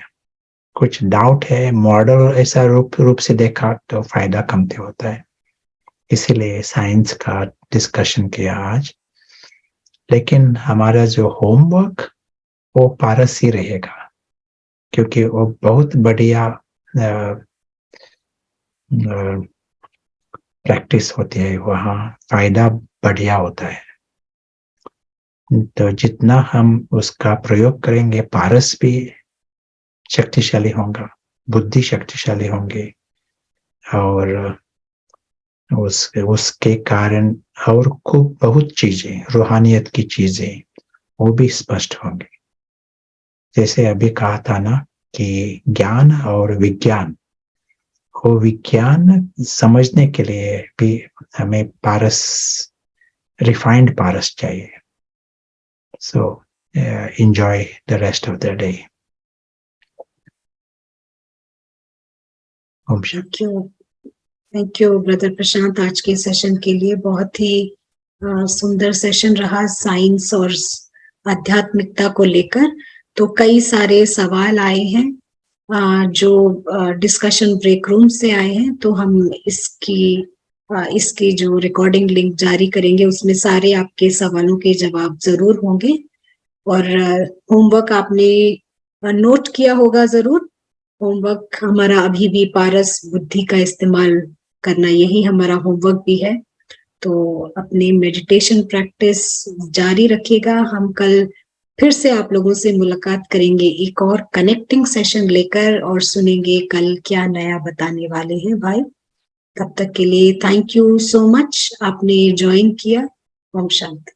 कुछ डाउट है, मॉडल ऐसा रूप से देखा तो फायदा कमती होता है। इसीलिए साइंस का डिस्कशन किया आज। लेकिन हमारा जो होमवर्क वो पारस ही रहेगा, क्योंकि वो बहुत बढ़िया प्रैक्टिस होती है, वहाँ फायदा बढ़िया होता है। तो जितना हम उसका प्रयोग करेंगे, पारस भी शक्तिशाली होगा बुद्धि शक्तिशाली होंगे और उसके कारण और खूब बहुत चीजें, रूहानियत की चीजें वो भी स्पष्ट होंगे। जैसे अभी कहा था ना कि ज्ञान और विज्ञान, वो विज्ञान समझने के लिए भी हमें पारस, रिफाइंड पारस चाहिए। So enjoy the rest of the day. Om Shanti. Thank you brother Prashant आज के सेशन के लिए। बहुत ही सुंदर सेशन रहा साइंस और आध्यात्मिकता को लेकर। तो कई सारे सवाल आए हैं जो डिस्कशन ब्रेक रूम से आए हैं, तो हम इसकी जो रिकॉर्डिंग लिंक जारी करेंगे उसमें सारे आपके सवालों के जवाब जरूर होंगे। और होमवर्क आपने नोट किया होगा जरूर। होमवर्क हमारा अभी भी पारस बुद्धि का इस्तेमाल करना, यही हमारा होमवर्क भी है। तो अपनी मेडिटेशन प्रैक्टिस जारी रखिएगा। हम कल फिर से आप लोगों से मुलाकात करेंगे एक और कनेक्टिंग सेशन लेकर, और सुनेंगे कल क्या नया बताने वाले हैं भाई। तब तक के लिए थैंक यू सो मच, आपने ज्वाइन किया। ओम शांति।